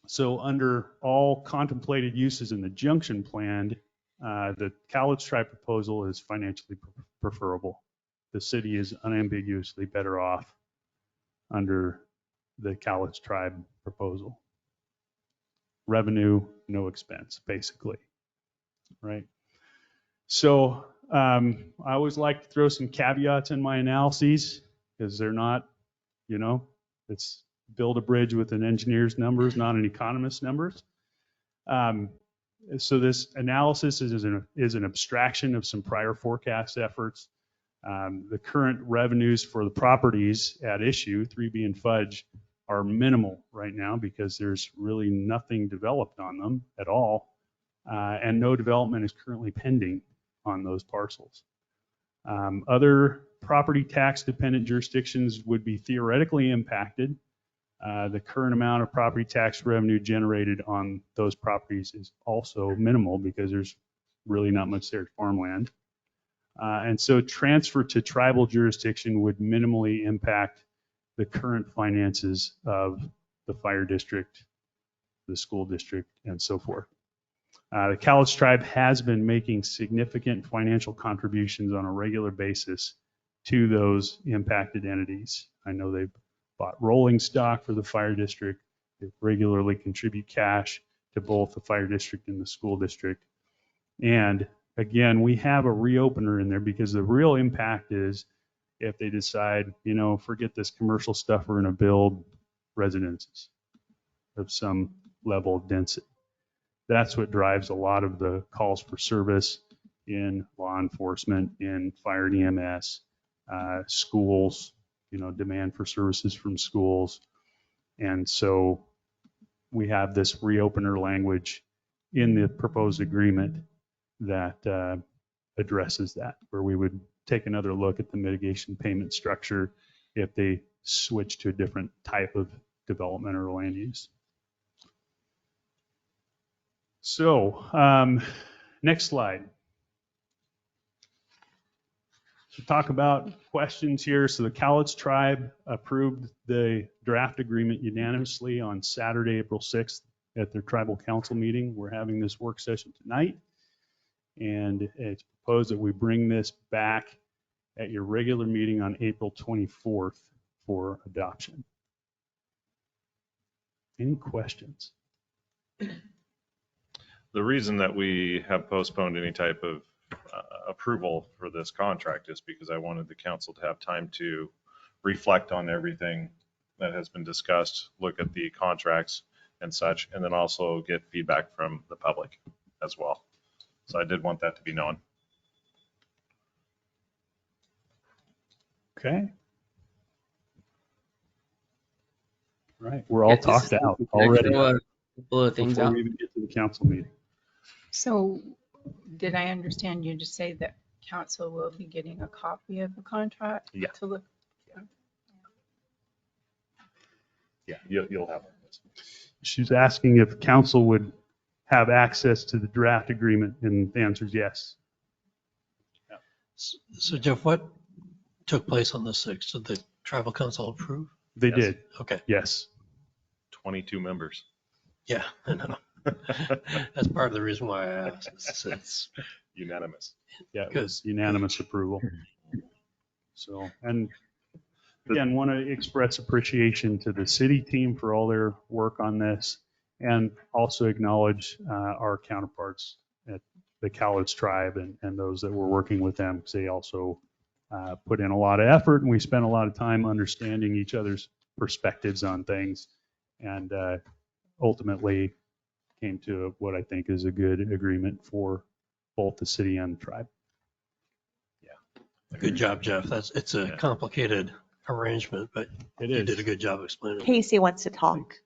So under all contemplated uses in the junction plan, the Cowlitz tribe proposal is financially preferable. The city is unambiguously better off under the Cowlitz tribe proposal. Revenue, no expense, basically, right? So I always like to throw some caveats in my analyses, because they're not, you know, it's build a bridge with an engineer's numbers, not an economist's numbers. So this analysis is an abstraction of some prior forecast efforts. The current revenues for the properties at issue, 3B and Fudge, are minimal right now because there's really nothing developed on them at all, and no development is currently pending on those parcels. Other property tax dependent jurisdictions would be theoretically impacted. The current amount of property tax revenue generated on those properties is also minimal because there's really not much there farmland. And so transfer to tribal jurisdiction would minimally impact the current finances of the fire district, the school district, and so forth. The Cowlitz tribe has been making significant financial contributions on a regular basis to those impacted entities. I know they've bought rolling stock for the fire district. They regularly contribute cash to both the fire district and the school district. And again, we have a reopener in there because the real impact is if they decide, you know, forget this commercial stuff, we're going to build residences of some level of density. That's what drives a lot of the calls for service in law enforcement, in fire and EMS, schools, you know, demand for services from schools. And so we have this reopener language in the proposed agreement that addresses that, where we would take another look at the mitigation payment structure if they switch to a different type of development or land use. So next slide. To talk about questions here. So the Cowlitz tribe approved the draft agreement unanimously on Saturday, April 6th at their tribal council meeting. We're having this work session tonight. And it's proposed that we bring this back at your regular meeting on April 24th for adoption. Any questions? The reason that we have postponed any type of approval for this contract is because I wanted the council to have time to reflect on everything that has been discussed, look at the contracts and such, and then also get feedback from the public as well. So I did want that to be known. Okay. All right, we're all talked out already A couple of things before out. we even get to the council meeting. So did I understand you to say that council will be getting a copy of the contract? Yeah. To look. Yeah, you'll have it. She's asking if council would have access to the draft agreement, and the answer is yes. So Jeff, what took place on the 6th? Did the tribal council approve? They Yes. did, Okay. yes. 22 members. Yeah, I know. That's part of the reason why I asked. It's Unanimous. Yeah, it Good. was unanimous approval. So, and again, want to express appreciation to the city team for all their work on this, and also acknowledge our counterparts at the Cowlitz tribe and those that were working with them, because they also put in a lot of effort, and we spent a lot of time understanding each other's perspectives on things, and ultimately came to what I think is a good agreement for both the city and the tribe. good job, Jeff. It's a Yeah. complicated arrangement, but It you is. did a good job explaining it. Casey wants to talk.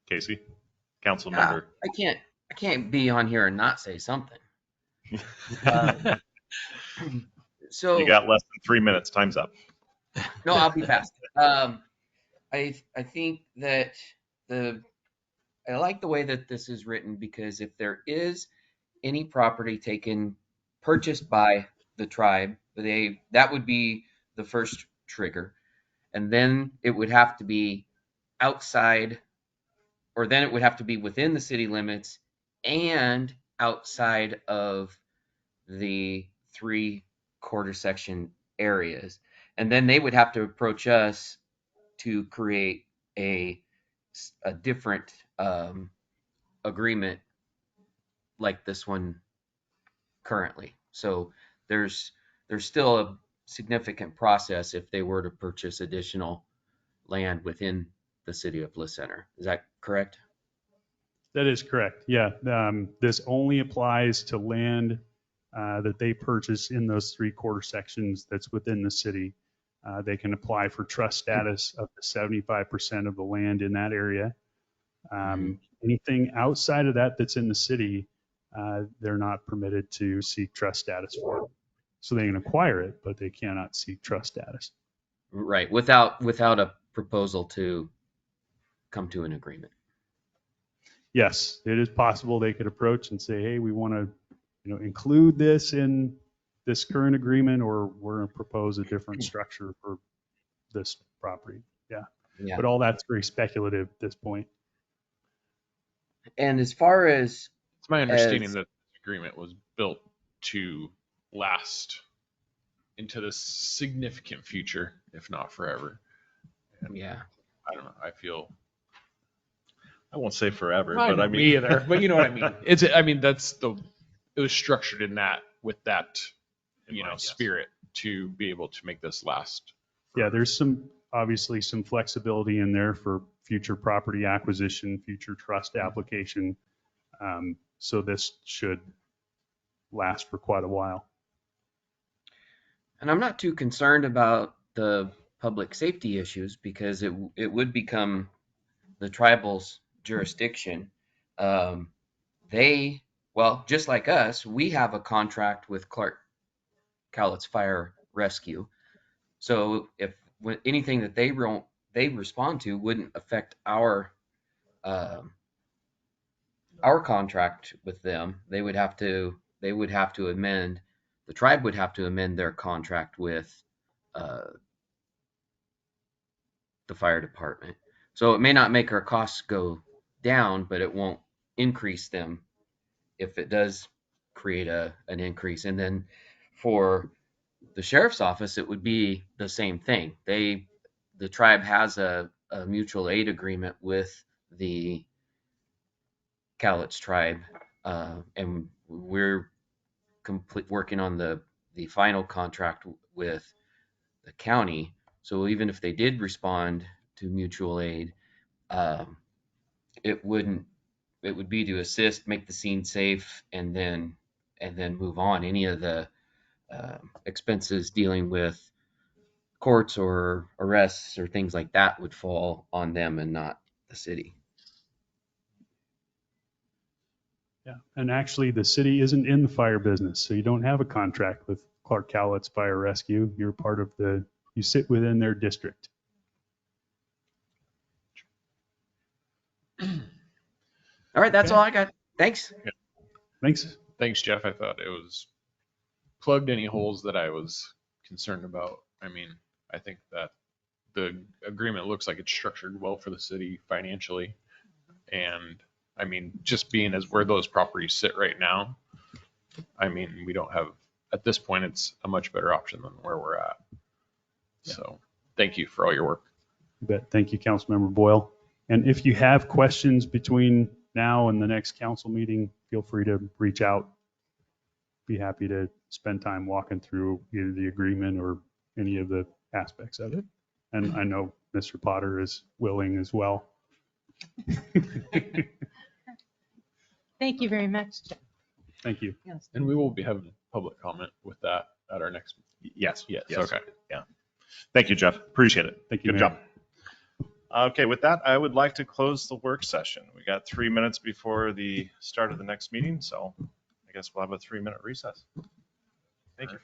Casey, council member. I can't be on here and not say something. So You got less than 3 minutes. Time's up. no, I'll be fast. I think that I like the way that this is written, because if there is any property purchased by the tribe, that would be the first trigger. And then it would have to be outside, or then it would have to be within the city limits and outside of the 3 quarter section areas. And then they would have to approach us to create a different agreement like this one currently. So there's still a significant process if they were to purchase additional land within the city of Bliss Center. Is that correct? That is correct. Yeah. This only applies to land that they purchase in those 3 quarter sections that's within the city. They can apply for trust status up to 75% of the land in that area. Anything outside of that that's in the city, they're not permitted to seek trust status for. So they can acquire it, but they cannot seek trust status. Right. Without a proposal to come to an agreement. Yes, it is possible they could approach and say, hey, we want to, include this in this current agreement, or we're going to propose a different structure for this property. Yeah. Yeah. But all that's very speculative at this point. And as far as It's my understanding that this agreement was built to last into the significant future, if not forever. And yeah. I don't know. I feel I won't say forever, I but know, I mean, me either. But you know what I mean. It was structured in that with that, spirit to be able to make this last. Yeah, there's obviously some flexibility in there for future property acquisition, future trust application. So this should last for quite a while. And I'm not too concerned about the public safety issues because it would become the tribal's jurisdiction. Just like us, we have a contract with Clark Cowlitz Fire Rescue. So if anything that they respond to wouldn't affect our contract with them, they would have to amend. The tribe would have to amend their contract with the fire department. So it may not make our costs go down, but it won't increase them if it does create an increase. And then for the sheriff's office, it would be the same thing. The tribe has a mutual aid agreement with the Cowlitz tribe, and we're working on the final contract with the county. So even if they did respond to mutual aid, it would be to assist, make the scene safe, and then move on. Any of the expenses dealing with courts or arrests or things like that would fall on them and not the city. Yeah, and actually the city isn't in the fire business, so you don't have a contract with Clark Cowlitz Fire Rescue. You're part of you sit within their district. All right, that's all I got. Thanks. Thanks. Thanks, Jeff. I thought it was plugged any holes that I was concerned about. I mean, I think that the agreement looks like it's structured well for the city financially. And I mean, just being as where those properties sit right now, I mean, we don't have, at this point, it's a much better option than where we're at. Yeah. So thank you for all your work. You bet. Thank you, Councilmember Boyle. And if you have questions between now and the next council meeting, feel free to reach out. Be happy to spend time walking through either the agreement or any of the aspects of it. And I know Mr. Potter is willing as well. Thank you very much. Thank you. Yes. And we will be having public comment with that at our next. Yes. Okay. Yeah. Thank you, Jeff. Appreciate it. Thank you. Good Mayor. job. Okay, with that, I would like to close the work session. We got 3 minutes before the start of the next meeting, so I guess we'll have a 3-minute recess. Thank you.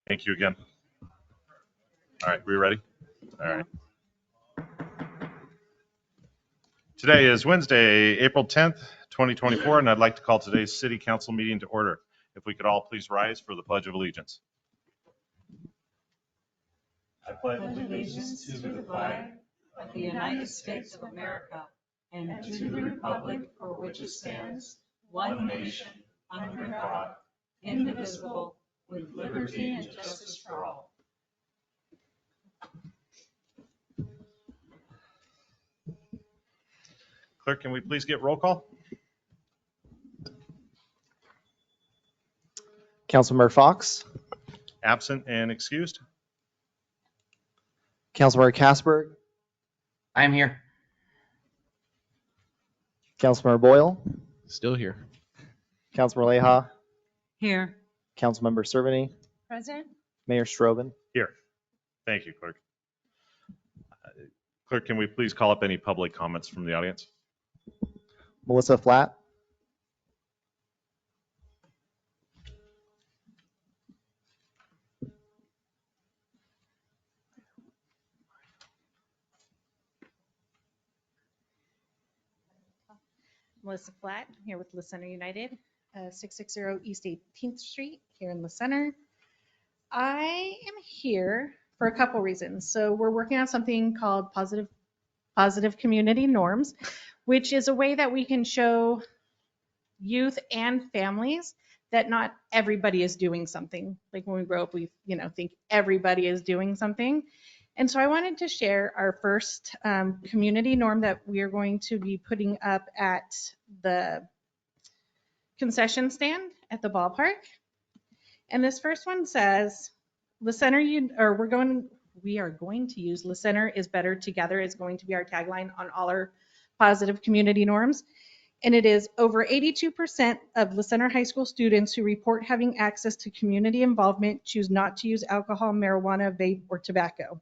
Thank you again. All right, we ready? All right. Today is Wednesday, April 10th, 2024, and I'd like to call today's City Council meeting to order. If we could all please rise for the Pledge of Allegiance. I pledge allegiance to the flag of the United States of America and to the republic for which it stands, one nation, under God, indivisible, with liberty and justice for all. Clerk, can we please get roll call? Councilmember Fox, Absent and excused. Councilmember Kasberg, I'm here. Councilmember Boyle, Still here. Councilmember Leija, Here. Councilmember Cerveny, Present? Mayor Strobin. Here. Thank you, Clerk. Clerk, can we please call up any public comments from the audience? Melissa Flatt, Melissa Flatt, here with La Center United, 660 East 18th Street here in La Center. I am here for a couple reasons. So we're working on something called positive community norms, which is a way that we can show youth and families that not everybody is doing something. Like when we grow up, we think everybody is doing something. And so I wanted to share our first community norm that we are going to be putting up at the concession stand at the ballpark. And this first one says, we are going to use La Center is better together is going to be our tagline on all our positive community norms. And it is over 82% of La Center High School students who report having access to community involvement choose not to use alcohol, marijuana, vape, or tobacco.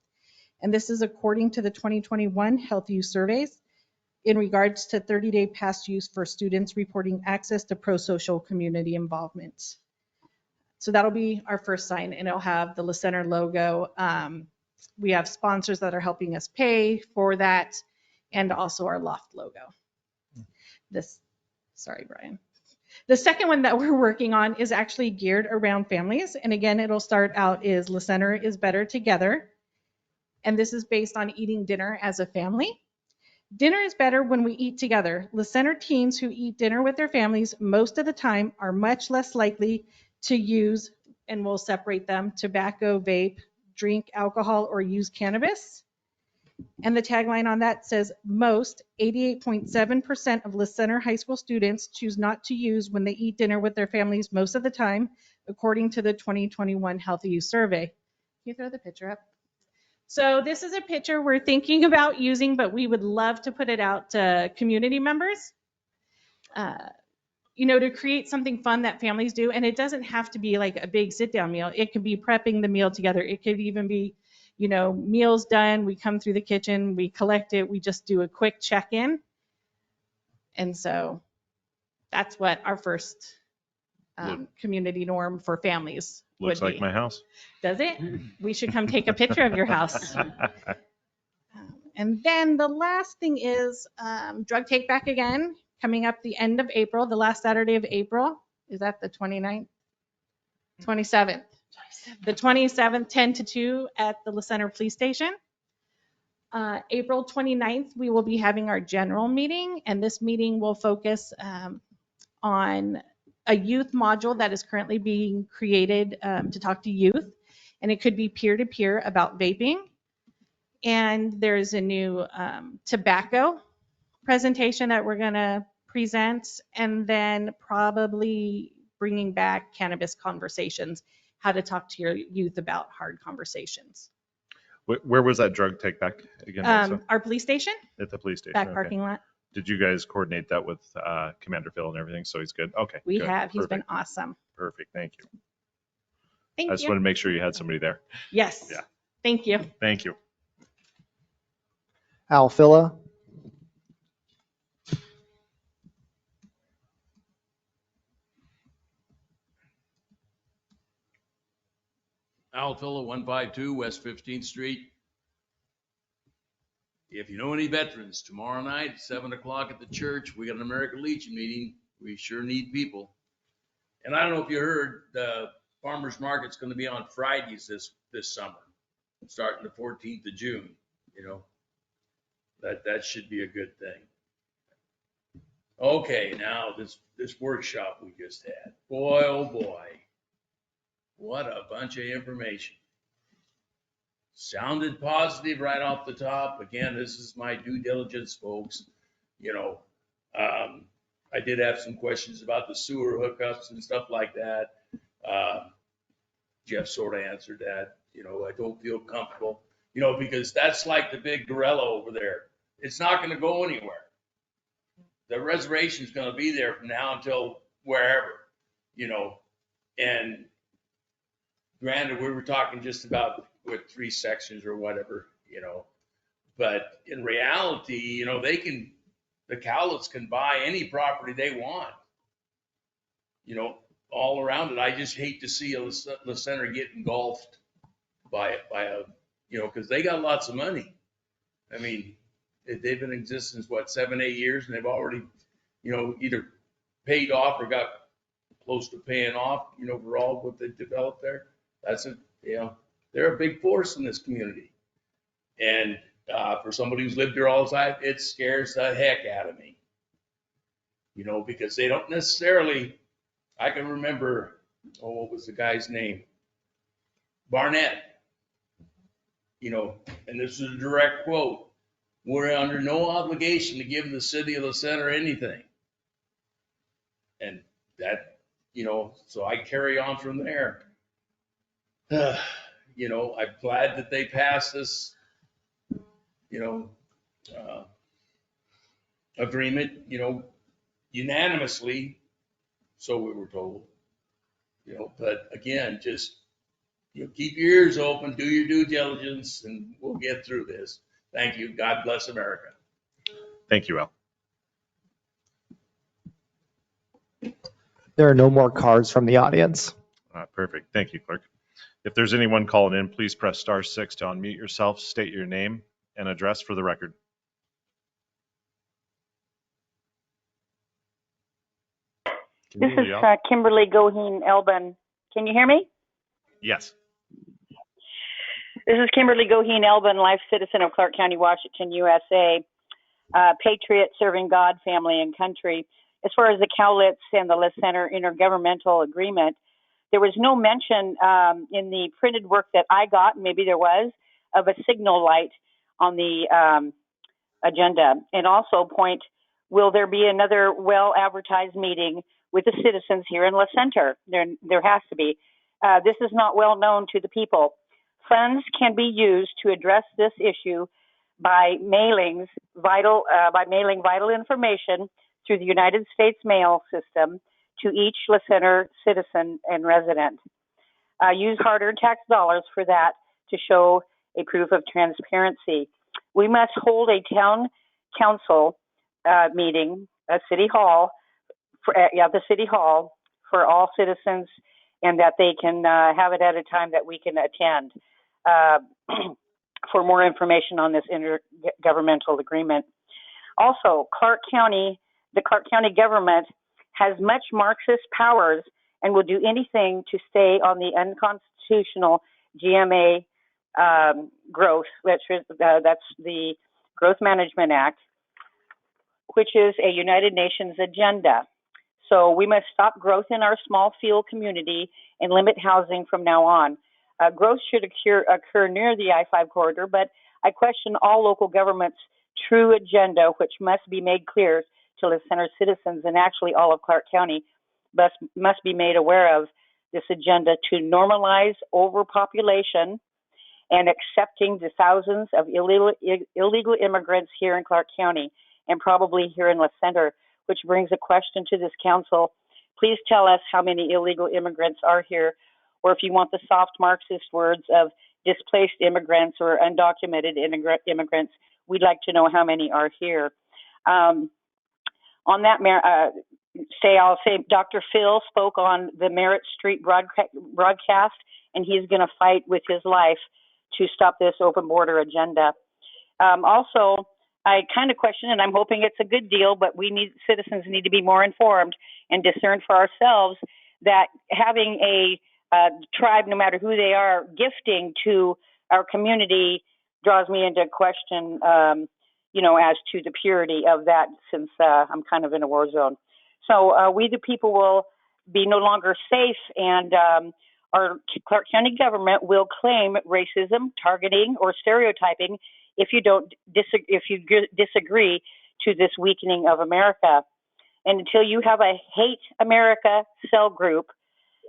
And this is according to the 2021 health use surveys in regards to 30-day past use for students reporting access to pro-social community involvement. So that'll be our first sign, and it'll have the La Center logo. We have sponsors that are helping us pay for that, and also our Loft logo. Sorry, Brian. The second one that we're working on is actually geared around families. And again, it'll start out is La Center is better together. And this is based on eating dinner as a family. Dinner is better when we eat together. La Center teens who eat dinner with their families most of the time are much less likely to use, and we'll separate them, tobacco, vape, drink alcohol, or use cannabis. And the tagline on that says, most 88.7% of La Center High School students choose not to use when they eat dinner with their families most of the time, according to the 2021 Healthy Use Survey. Can you throw the picture up? So this is a picture we're thinking about using, but we would love to put it out to community members, to create something fun that families do. And it doesn't have to be like a big sit-down meal. It could be prepping the meal together. It could even be meals done, we come through the kitchen, we collect it, we just do a quick check-in. And so that's what our first community norm for families Looks would like be. my house. Does it? We should come take a picture of your house. And then the last thing is drug take back again, coming up the end of April, the last Saturday of April. Is that the 29th? 27th. The 27th, 10 to 2 at the La Center Police Station. April 29th, we will be having our general meeting, and this meeting will focus on a youth module that is currently being created to talk to youth, and it could be peer-to-peer about vaping. And there's a new tobacco presentation that we're going to present, and then probably bringing back cannabis conversations, how to talk to your youth about hard conversations. Where was that drug take back again? Melissa? Our police station, At the police station. back okay. parking lot. Did you guys coordinate that with Commander Phil and everything? So he's good. Okay. We good. have. He's Perfect. been awesome. Perfect. Thank you. Thank I just you. want to make sure you had somebody there. Yes. Yeah. Thank you. Thank you. Al Filla, Altola 152 West 15th Street. If you know any veterans, tomorrow night at 7 o'clock at the church, we got an American Legion meeting. We sure need people. And I don't know if you heard, the farmers market's going to be on Fridays this summer, starting the 14th of June. You know, that should be a good thing. Okay, now this workshop we just had, boy, oh boy, what a bunch of information. Sounded positive right off the top. Again, this is my due diligence, folks. You know, I did have some questions about the sewer hookups and stuff like that. Jeff sort of answered that. You know, I don't feel comfortable, you know, because that's like the big gorilla over there. It's not going to go anywhere. The reservation is going to be there from now until wherever, you know. And granted, we were talking just about with 3 sections or whatever, you know. But in reality, you know, the Cowlitz can buy any property they want, you know, all around it. I just hate to see the center get engulfed by a, you know, because they got lots of money. I mean, they've been in existence, what, 7, 8 years, and they've already, you know, either paid off or got close to paying off, you know, for all what they developed there. That's a, you know, they're a big force in this community. And for somebody who's lived here all his life, it scares the heck out of me, you know, because they don't necessarily, I can remember, what was the guy's name? Barnett, you know, and this is a direct quote. We're under no obligation to give the city of the center anything. And that, you know, so I carry on from there. You know, I'm glad that they passed this, you know, agreement, you know, unanimously, so we were told, you know, but again, just, you know, keep your ears open, do your due diligence, and we'll get through this. Thank you. God bless America. Thank you, Al. There are no more cards from the audience. Perfect. Thank you, clerk. If there's anyone calling in, please press *6 to unmute yourself, state your name and address for the record. This is Kimberly Goheen Elbin. Can you hear me? Yes. This is Kimberly Goheen Elbin, life citizen of Clark County, Washington, USA, patriot serving God, family, and country. As far as the Cowlitz and the List Center intergovernmental agreement, there was no mention in the printed work that I got, maybe there was, of a signal light on the agenda. And also point, will there be another well-advertised meeting with the citizens here in La Center? There has to be. This is not well known to the people. Funds can be used to address this issue by mailing vital information through the United States mail system to each La Center citizen and resident. Use hard-earned tax dollars for that to show a proof of transparency. We must hold a town council meeting at City Hall, the City Hall, for all citizens, and that they can have it at a time that we can attend. For more information on this intergovernmental agreement. Also, the Clark County government has much Marxist powers and will do anything to stay on the unconstitutional GMA growth. That's the Growth Management Act, which is a United Nations agenda. So we must stop growth in our small field community and limit housing from now on. Growth should occur near the I-5 corridor, but I question all local governments' true agenda, which must be made clear to the center citizens and actually all of Clark County must be made aware of this agenda to normalize overpopulation and accepting the thousands of illegal immigrants here in Clark County and probably here in La Center, which brings a question to this council. Please tell us how many illegal immigrants are here, or if you want the soft Marxist words of displaced immigrants or undocumented immigrants, we'd like to know how many are here. On that I'll say Dr. Phil spoke on the Merritt Street broadcast, and he's going to fight with his life to stop this open border agenda. Also, I kind of question, and I'm hoping it's a good deal, but citizens need to be more informed and discern for ourselves that having a tribe, no matter who they are, gifting to our community draws me into question, as to the purity of that, since I'm kind of in a war zone. So we the people will be no longer safe, and our Clark County government will claim racism, targeting, or stereotyping if you disagree to this weakening of America. And until you have a hate America cell group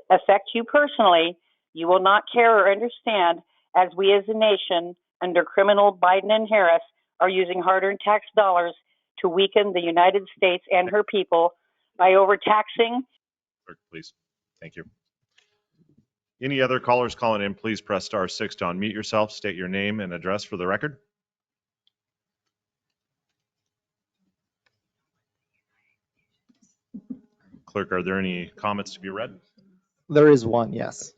affect you personally, you will not care or understand, as we as a nation under criminal Biden and Harris are using hard-earned tax dollars to weaken the United States and her people by overtaxing. Clerk, please. Thank you. Any other callers calling in, please press *6 to unmute yourself, state your name and address for the record. Clerk, are there any comments to be read? There is one, yes.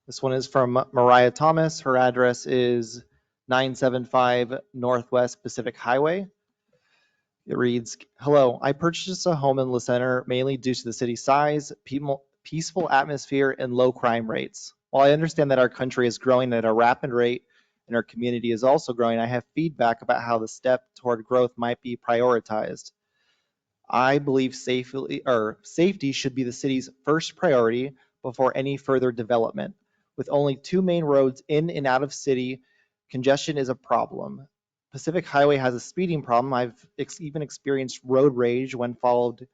This one is from Mariah Thomas. Her address is 975 Northwest Pacific Highway. It reads, "Hello, I purchased a home in La Center mainly due to the city's size, peaceful atmosphere, and low crime rates. While I understand that our country is growing at a rapid rate and our community is also growing, I have feedback about how the step toward growth might be prioritized. I believe safety should be the city's first priority before any further development. With only 2 main roads in and out of city, congestion is a problem. Pacific Highway has a speeding problem. I've even experienced road rage when followed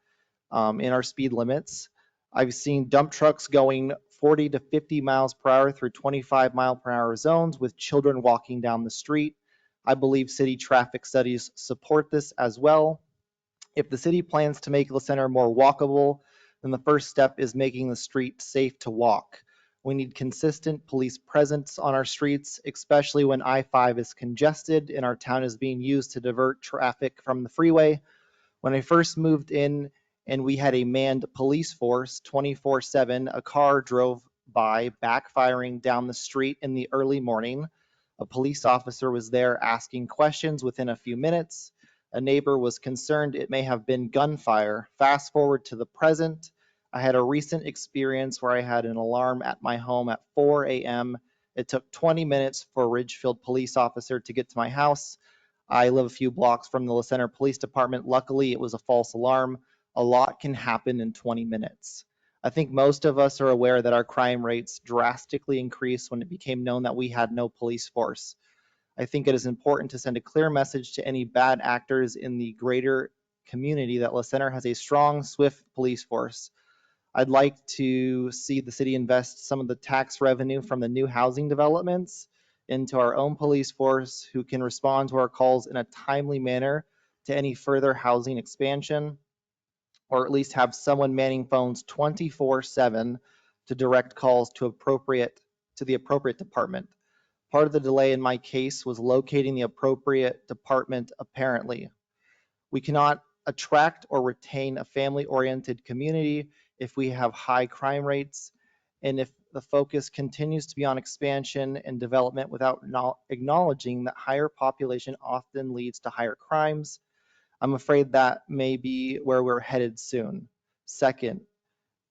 in our speed limits. I've seen dump trucks going 40 to 50 miles per hour through 25-mile-per-hour zones with children walking down the street. I believe city traffic studies support this as well. If the city plans to make La Center more walkable, then the first step is making the street safe to walk. We need consistent police presence on our streets, especially when I-5 is congested and our town is being used to divert traffic from the freeway. When I first moved in and we had a manned police force 24/7, a car drove by backfiring down the street in the early morning. A police officer was there asking questions within a few minutes. A neighbor was concerned it may have been gunfire. Fast forward to the present. I had a recent experience where I had an alarm at my home at 4 a.m. It took 20 minutes for a Ridgefield police officer to get to my house. I live a few blocks from the La Center Police Department. Luckily, it was a false alarm. A lot can happen in 20 minutes. I think most of us are aware that our crime rates drastically increased when it became known that we had no police force. I think it is important to send a clear message to any bad actors in the greater community that La Center has a strong, swift police force. I'd like to see the city invest some of the tax revenue from the new housing developments into our own police force, who can respond to our calls in a timely manner to any further housing expansion, or at least have someone manning phones 24/7 to direct calls to the appropriate department. Part of the delay in my case was locating the appropriate department, apparently. We cannot attract or retain a family-oriented community if we have high crime rates, and if the focus continues to be on expansion and development without acknowledging that higher population often leads to higher crimes. I'm afraid that may be where we're headed soon. Second,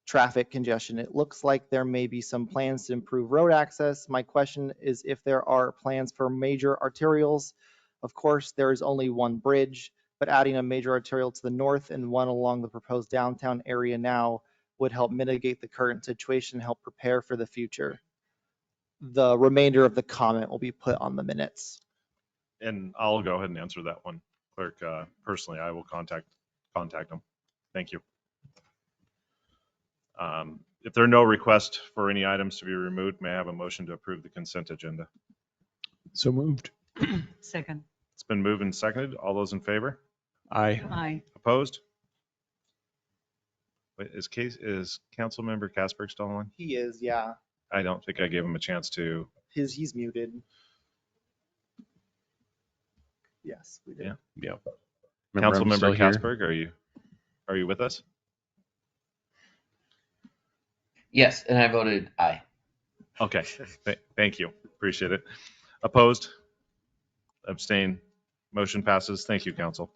traffic congestion. It looks like there may be some plans to improve road access. My question is if there are plans for major arterials. Of course, there is only one bridge, but adding a major arterial to the north and one along the proposed downtown area now would help mitigate the current situation and help prepare for the future. The remainder of the comment will be put on the minutes. And I'll go ahead and answer that one, Clerk. Personally, I will contact them. Thank you. If there are no requests for any items to be removed, may I have a motion to approve the consent agenda? So moved. Second. It's been moved and seconded. All those in favor? Aye. Aye. Opposed? Wait, is Councilmember Kasberg still on? He is, yeah. I don't think I gave him a chance to. He's muted. Yes, we did. Yeah. Remember, I'm still Councilmember here. Kasberg, are you with us? Yes, and I voted aye. Okay, thank you. Appreciate it. Opposed? Abstain? Motion passes. Thank you, council.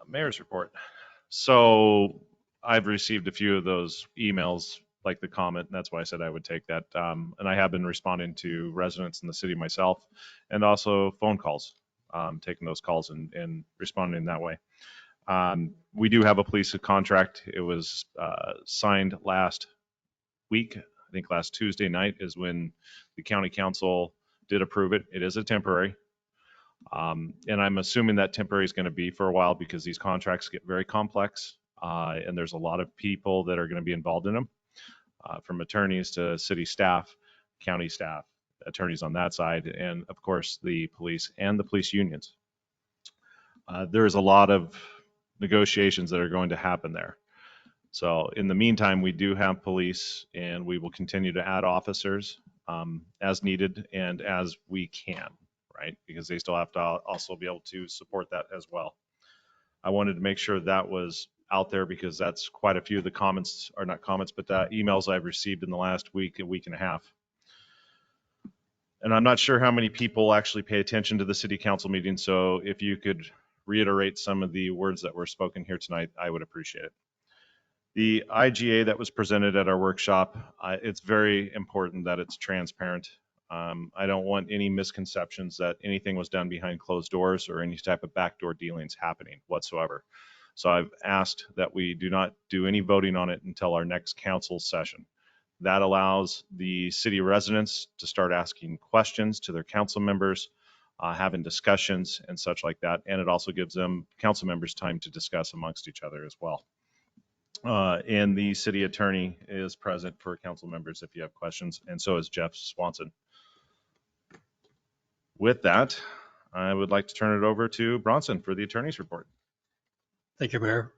Mayor's report. So I've received a few of those emails, like the comment, and that's why I said I would take that. And I have been responding to residents in the city myself, and also phone calls, taking those calls and responding that way. We do have a police contract. It was signed last week. I think last Tuesday night is when the county council did approve it. It is a temporary. And I'm assuming that temporary is going to be for a while because these contracts get very complex, and there's a lot of people that are going to be involved in them, from attorneys to city staff, county staff, attorneys on that side, and of course the police and the police unions. There's a lot of negotiations that are going to happen there. So in the meantime, we do have police, and we will continue to add officers as needed and as we can. Right? Because they still have to also be able to support that as well. I wanted to make sure that was out there because that's quite a few of the comments, or not comments, but emails I've received in the last week and a half. And I'm not sure how many people actually pay attention to the city council meeting. So if you could reiterate some of the words that were spoken here tonight, I would appreciate it. The IGA that was presented at our workshop, it's very important that it's transparent. I don't want any misconceptions that anything was done behind closed doors or any type of backdoor dealings happening whatsoever. So I've asked that we do not do any voting on it until our next council session. That allows the city residents to start asking questions to their council members, having discussions and such like that. And it also gives them council members time to discuss amongst each other as well. And the city attorney is present for council members if you have questions, and so is Jeff Swanson. With that, I would like to turn it over to Bronson for the attorney's report. Thank you, Mayor.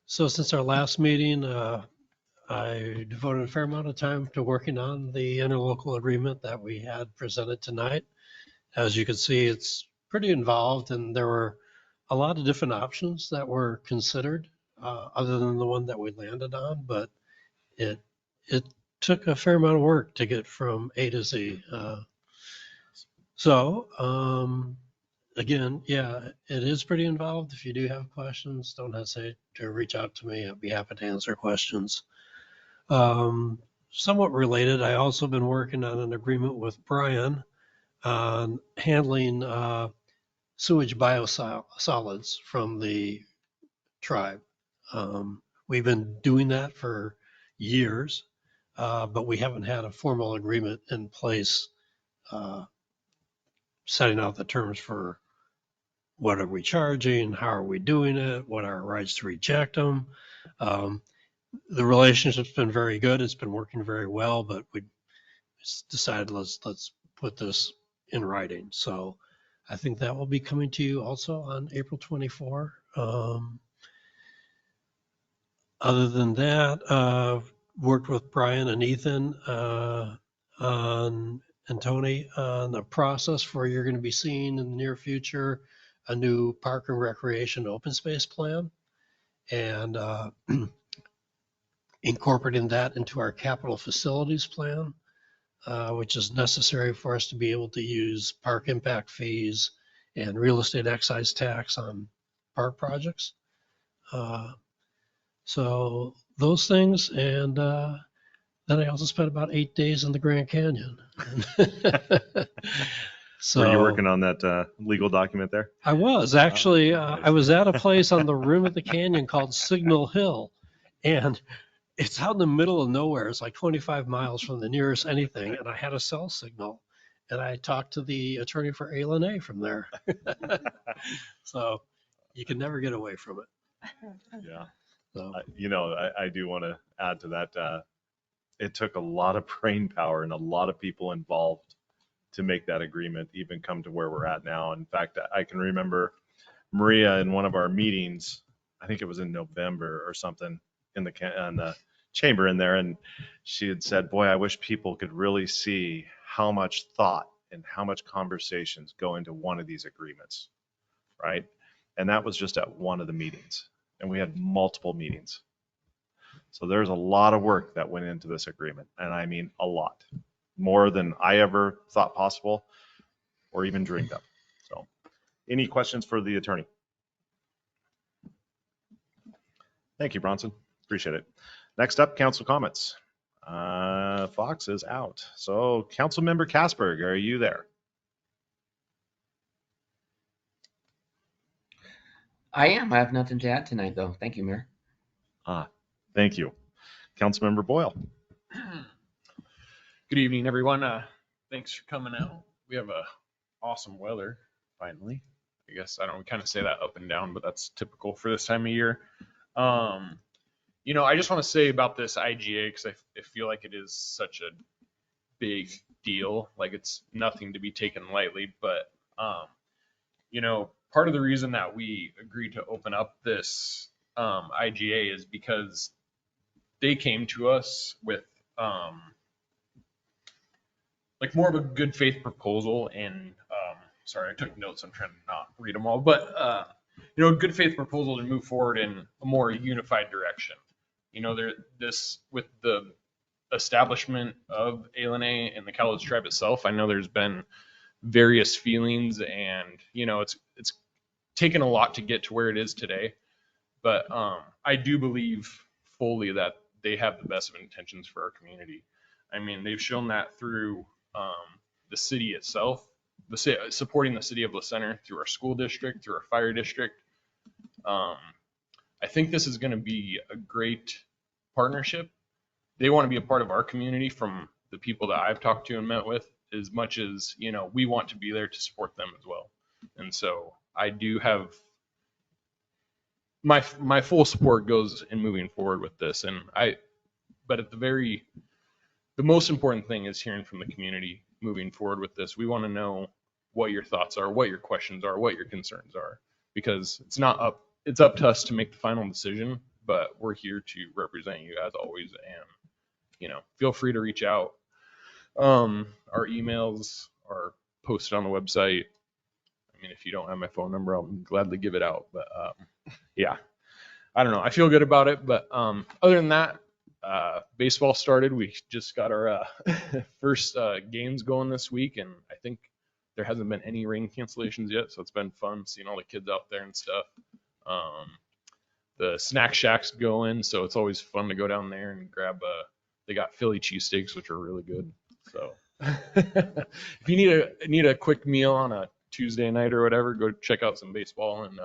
So since our last meeting, I devoted a fair amount of time to working on the interlocal agreement that we had presented tonight. As you can see, it's pretty involved, and there were a lot of different options that were considered other than the one that we landed on, but it took a fair amount of work to get from A to Z. Again, yeah, it is pretty involved. If you do have questions, don't hesitate to reach out to me. I'd be happy to answer questions. Somewhat related, I also been working on an agreement with Brian on handling sewage biosolids from the tribe. We've been doing that for years, but we haven't had a formal agreement in place setting out the terms for what are we charging, how are we doing it, what are our rights to reject them. The relationship's been very good. It's been working very well, but we decided let's put this in writing. So I think that will be coming to you also on April 24. Other than that, worked with Brian and Ethan and Tony on a process for you're going to be seeing in the near future a new park and recreation open space plan, and incorporating that into our capital facilities plan, which is necessary for us to be able to use park impact fees and real estate excise tax on park projects. So those things, and then I also spent about 8 days in the Grand Canyon. So, were you working on that legal document there? I was actually, I was at a place on the rim of the canyon called Signal Hill, and it's out in the middle of nowhere. It's like 25 miles from the nearest anything, and I had a cell signal, and I talked to the attorney for A from there. So you can never get away from it. Yeah. So. I do want to add to that. It took a lot of brain power and a lot of people involved to make that agreement even come to where we're at now. In fact, I can remember Maria in one of our meetings, I think it was in November or something, in the chamber in there, and she had said, boy, I wish people could really see how much thought and how much conversations go into one of these agreements, right? And that was just at one of the meetings, and we had multiple meetings. So there's a lot of work that went into this agreement, and I mean a lot, more than I ever thought possible or even dreamed of. So any questions for the attorney? Thank you, Bronson. Appreciate it. Next up, council comments. Fox is out. So Councilmember Kasberg, are you there? I am. I have nothing to add tonight, though. Thank you, Mayor. Thank you. Councilmember Boyle. Good evening, everyone. Thanks for coming out. We have awesome weather, finally. I guess I don't kind of say that up and down, but that's typical for this time of year. I just want to say about this IGA, because I feel like it is such a big deal. Like, it's nothing to be taken lightly, but part of the reason that we agreed to open up this IGA is because they came to us with like more of a good faith proposal, and sorry, I took notes. I'm trying to not read them all, but a good faith proposal to move forward in a more unified direction. This with the establishment of ALNA and the Cowlitz tribe itself, I know there's been various feelings, and it's taken a lot to get to where it is today. But I do believe fully that they have the best of intentions for our community. I mean, they've shown that through the city itself, supporting the city of La Center through our school district, through our fire district. I think this is going to be a great partnership. They want to be a part of our community from the people that I've talked to and met with, as much as, we want to be there to support them as well. And so I do have my full support goes in moving forward with this. But at the most important thing is hearing from the community moving forward with this. We want to know what your thoughts are, what your questions are, what your concerns are, because it's up to us to make the final decision, but we're here to represent you as always. And, feel free to reach out. Our emails are posted on the website. I mean, if you don't have my phone number, I'll gladly give it out. But yeah, I don't know. I feel good about it. But other than that, baseball started. We just got our first games going this week, and I think there hasn't been any rain cancellations yet, so it's been fun seeing all the kids out there and stuff. The snack shack's going, so it's always fun to go down there and grab they got Philly cheesesteaks, which are really good. So if you need a quick meal on a Tuesday night or whatever, go check out some baseball and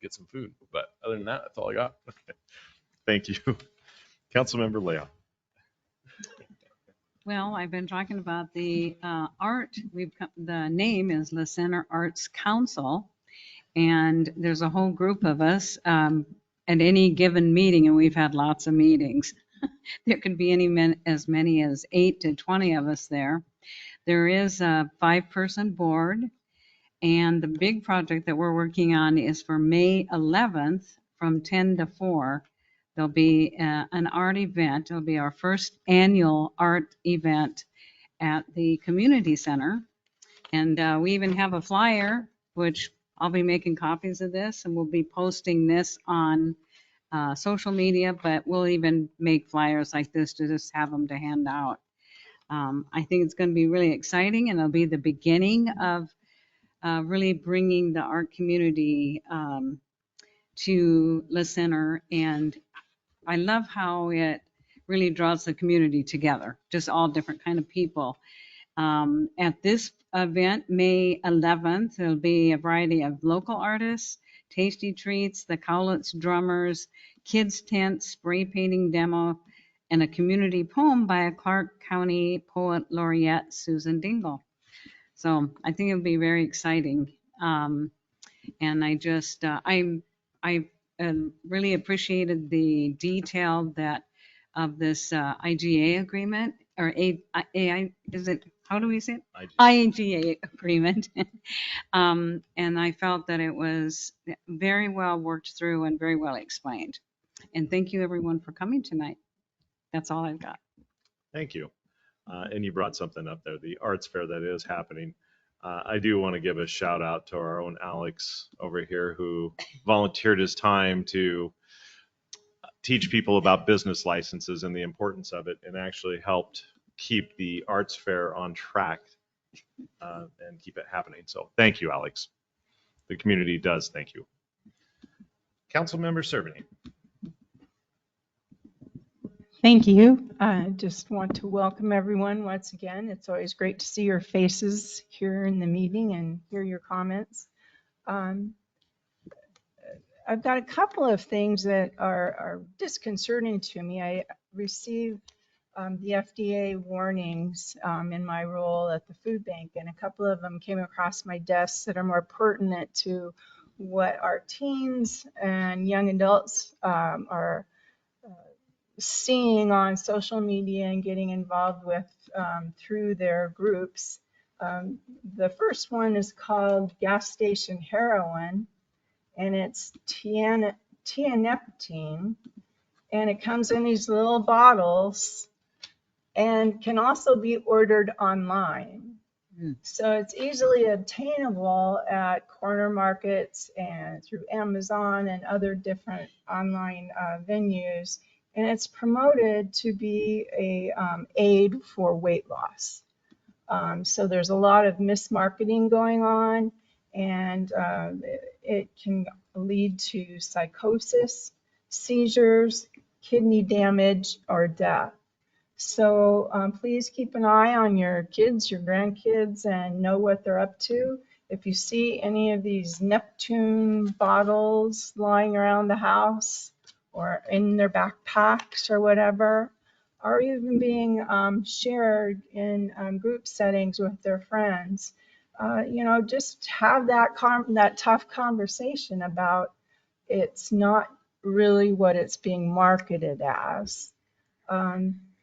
get some food. But other than that, that's all I got. Okay. Thank you. Councilmember Leija. Well, I've been talking about the art. The name is La Center Arts Council, and there's a whole group of us at any given meeting, and we've had lots of meetings. There could be as many as 8 to 20 of us there. There is a 5-person board, and the big project that we're working on is for May 11th from 10 to 4. There'll be an art event. It'll be our first annual art event at the community center. And we even have a flyer, which I'll be making copies of this, and we'll be posting this on social media, but we'll even make flyers like this to just have them to hand out. I think it's going to be really exciting, and it'll be the beginning of really bringing the art community to La Center. And I love how it really draws the community together, just all different kind of people. At this event, May 11th, there'll be a variety of local artists, tasty treats, the Cowlitz drummers, kids tent, spray painting demo, and a community poem by a Clark County poet laureate, Susan Dingle. So I think it'll be very exciting. And I just, I really appreciated the detail of this IGA agreement, or AI, is it, how do we say it? IGA agreement. And I felt that it was very well worked through and very well explained. And thank you everyone for coming tonight. That's all I've got. Thank you. And you brought something up there, the arts fair that is happening. I do want to give a shout out to our own Alex over here who volunteered his time to teach people about business licenses and the importance of it, and actually helped keep the arts fair on track and keep it happening. So thank you, Alex. The community does thank you. Councilmember Cerveny. Thank you. I just want to welcome everyone once again. It's always great to see your faces here in the meeting and hear your comments. I've got a couple of things that are disconcerting to me. I received the FDA warnings in my role at the food bank, and a couple of them came across my desk that are more pertinent to what our teens and young adults are seeing on social media and getting involved with through their groups. The first one is called gas station heroin, and it's tianeptine, and it comes in these little bottles and can also be ordered online. So it's easily obtainable at corner markets and through Amazon and other different online venues. And it's promoted to be a aid for weight loss. So there's a lot of mismarketing going on, and it can lead to psychosis, seizures, kidney damage, or death. So please keep an eye on your kids, your grandkids, and know what they're up to. If you see any of these Neptune bottles lying around the house or in their backpacks or whatever, or even being shared in group settings with their friends, just have that tough conversation about it's not really what it's being marketed as.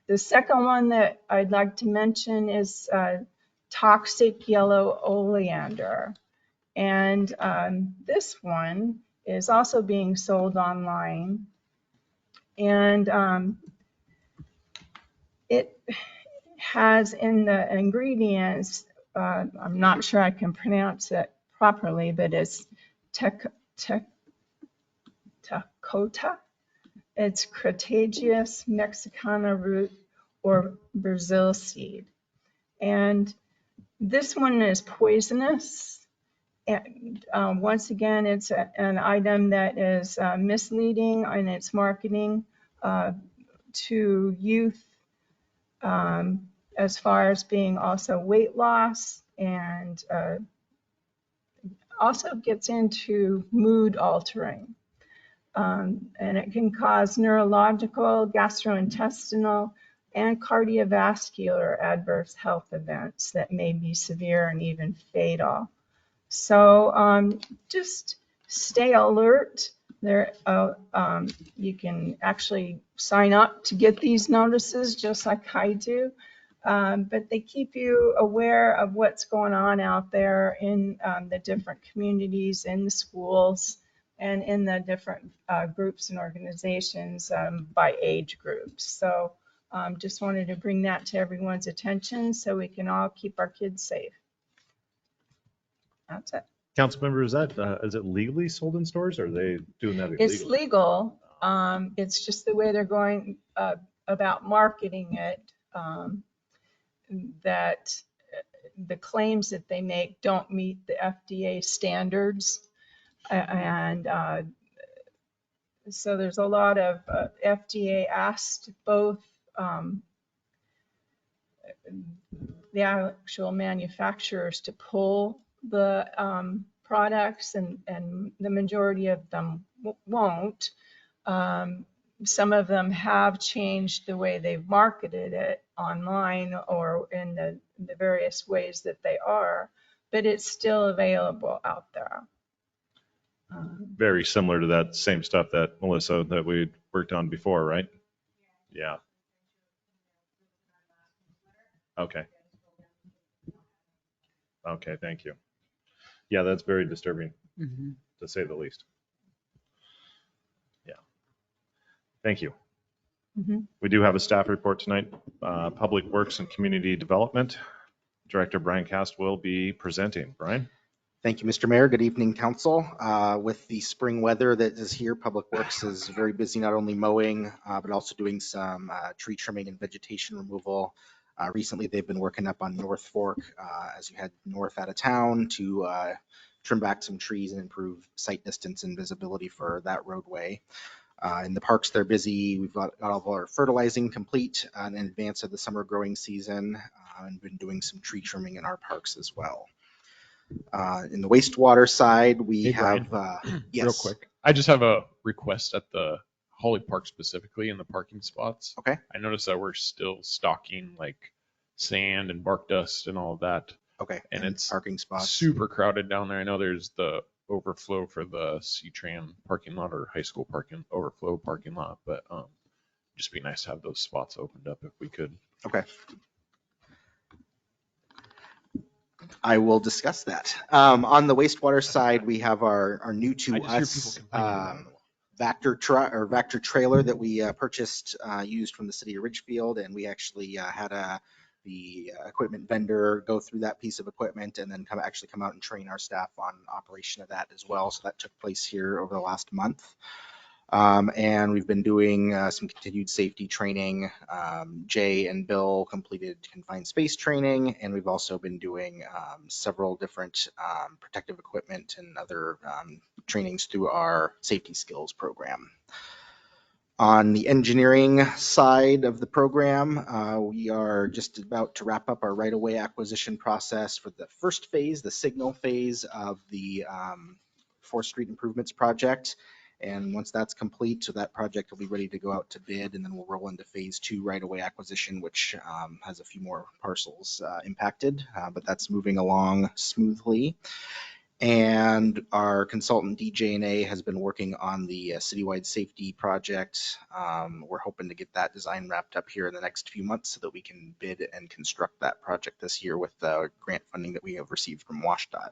The second one that I'd like to mention is toxic yellow oleander. And this one is also being sold online. And it has in the ingredients, I'm not sure I can pronounce it properly, but it's Tecota. It's Crataegus mexicana root or Brazil seed. And this one is poisonous. And once again, it's an item that is misleading in its marketing to youth as far as being also weight loss, and also gets into mood altering. And it can cause neurological, gastrointestinal, and cardiovascular adverse health events that may be severe and even fatal. So just stay alert. There, you can actually sign up to get these notices just like I do, but they keep you aware of what's going on out there in the different communities, in the schools, and in the different groups and organizations by age groups. So just wanted to bring that to everyone's attention so we can all keep our kids safe. That's it. Councilmember, is it legally sold in stores, or are they doing that illegally? It's legal. It's just the way they're going about marketing it, that the claims that they make don't meet the FDA standards. And so there's a lot of FDA asked both the actual manufacturers to pull the products, and the majority of them won't. Some of them have changed the way they've marketed it online or in the various ways that they are, but it's still available out there. Very similar to that same stuff that Melissa, that we worked on before, right? Yeah. Okay. Okay, thank you. Yeah, that's very disturbing, to say the least. Yeah. Thank you. We do have a staff report tonight. Public Works and Community Development. Director Brian Cast will be presenting. Brian? Thank you, Mr. Mayor. Good evening, council. With the spring weather that is here, Public Works is very busy, not only mowing, but also doing some tree trimming and vegetation removal. Recently, they've been working up on North Fork as you head north out of town to trim back some trees and improve sight distance and visibility for that roadway. In the parks, they're busy. We've got all of our fertilizing complete in advance of the summer growing season, and been doing some tree trimming in our parks as well. In the wastewater side, we Hey, have, yes. Real quick, I just have a request at the Holly Park specifically in the parking spots. Okay. I noticed that we're still stocking like sand and bark dust and all of that. Okay. And it's parking spots. super crowded down there. I know there's the overflow for the C-Tran parking lot or high school parking overflow parking lot, but just be nice to have those spots opened up if we could. Okay. I will discuss that. On the wastewater side, we have our new to us Vector trailer that we purchased, used from the city of Ridgefield, and we actually had the equipment vendor go through that piece of equipment and then come out and train our staff on operation of that as well. So that took place here over the last month. And we've been doing some continued safety training. Jay and Bill completed confined space training, and we've also been doing several different protective equipment and other trainings through our safety skills program. On the engineering side of the program, we are just about to wrap up our right-of-way acquisition process for the first phase, the signal phase of the 4th Street Improvements project. And once that's complete, so that project will be ready to go out to bid, and then we'll roll into phase 2 right-of-way acquisition, which has a few more parcels impacted, but that's moving along smoothly. And our consultant DJ&A has been working on the citywide safety project. We're hoping to get that design wrapped up here in the next few months so that we can bid and construct that project this year with the grant funding that we have received from WashDOT.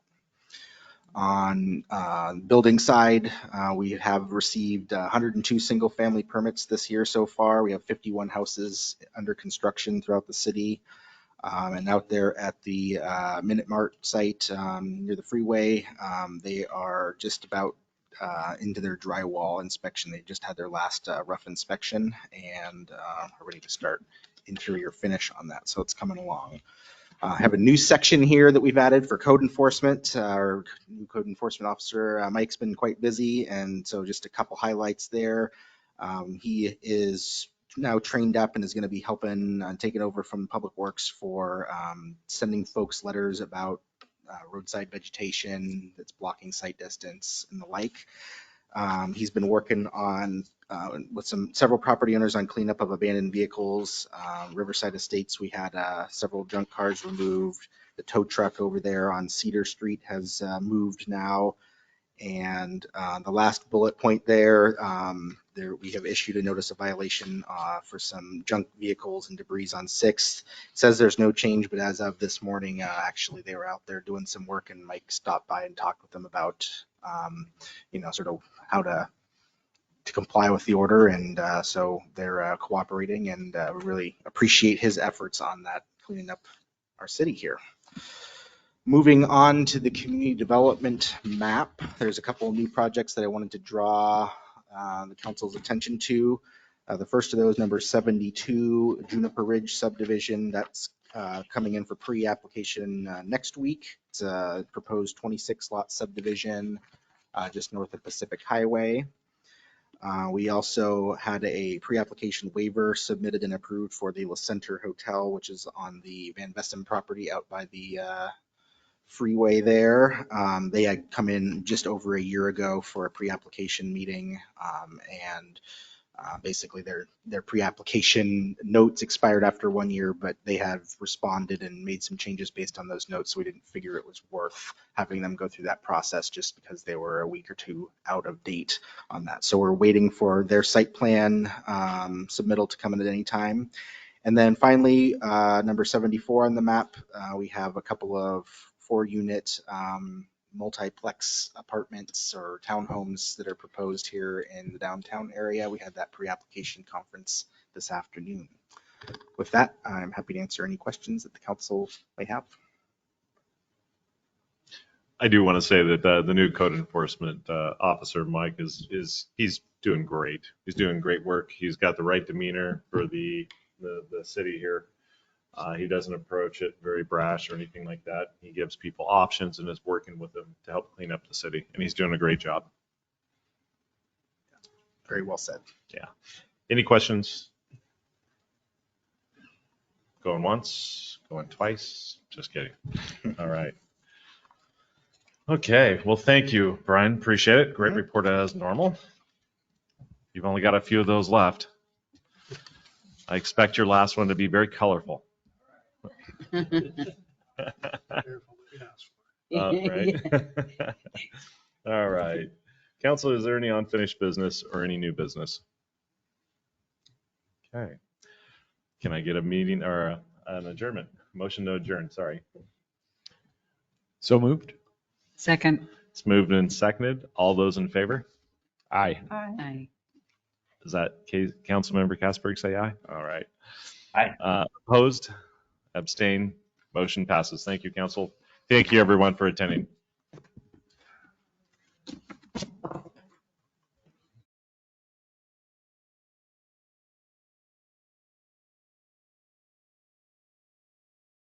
On building side, we have received 102 single family permits this year so far. We have 51 houses under construction throughout the city. And out there at the Minute Mart site near the freeway, they are just about into their drywall inspection. They just had their last rough inspection and are ready to start interior finish on that. So it's coming along. Have a new section here that we've added for code enforcement. Our new code enforcement officer, Mike's been quite busy, and so just a couple highlights there. He is now trained up and is going to be helping taking over from Public Works for sending folks letters about roadside vegetation that's blocking sight distance and the like. He's been working on with several property owners on cleanup of abandoned vehicles. Riverside Estates, we had several junk cars removed. The tow truck over there on Cedar Street has moved now. And the last bullet point there, we have issued a notice of violation for some junk vehicles and debris on 6th. It says there's no change, but as of this morning, actually they were out there doing some work, and Mike stopped by and talked with them about, sort of how to comply with the order. And so they're cooperating, and we really appreciate his efforts on that, cleaning up our city here. Moving on to the community development map, there's a couple of new projects that I wanted to draw the council's attention to. The first of those, number 72, Juniper Ridge subdivision, that's coming in for pre-application next week. It's a proposed 26 lot subdivision just north of Pacific Highway. We also had a pre-application waiver submitted and approved for the La Center Hotel, which is on the Van Vessen property out by the freeway there. They had come in just over a year ago for a pre-application meeting, and basically their pre-application notes expired after 1 year, but they have responded and made some changes based on those notes. So we didn't figure it was worth having them go through that process just because they were a week or two out of date on that. So we're waiting for their site plan submittal to come in at any time. And then finally, number 74 on the map, we have a couple of 4-unit multiplex apartments or townhomes that are proposed here in the downtown area. We had that pre-application conference this afternoon. With that, I'm happy to answer any questions that the council may have. I do want to say that the new code enforcement officer, Mike, he's doing great. He's doing great work. He's got the right demeanor for the city here. He doesn't approach it very brash or anything like that. He gives people options and is working with them to help clean up the city, and he's doing a great job. Very well said. Yeah. Any questions? Going once, going twice. Just kidding. All right. Okay. Well, thank you, Brian. Appreciate it. Great report as normal. You've only got a few of those left. I expect your last one to be very colorful. Right. All right. Council, is there any unfinished business or any new business? Okay. Can I get a meeting or an adjournment? Motion to adjourn, sorry. So moved. Second. It's moved and seconded. All those in favor? Aye. Aye. Is that Councilmember Kasberg say aye? All right. Aye. Opposed? Abstain? Motion passes. Thank you, council. Thank you, everyone, for attending.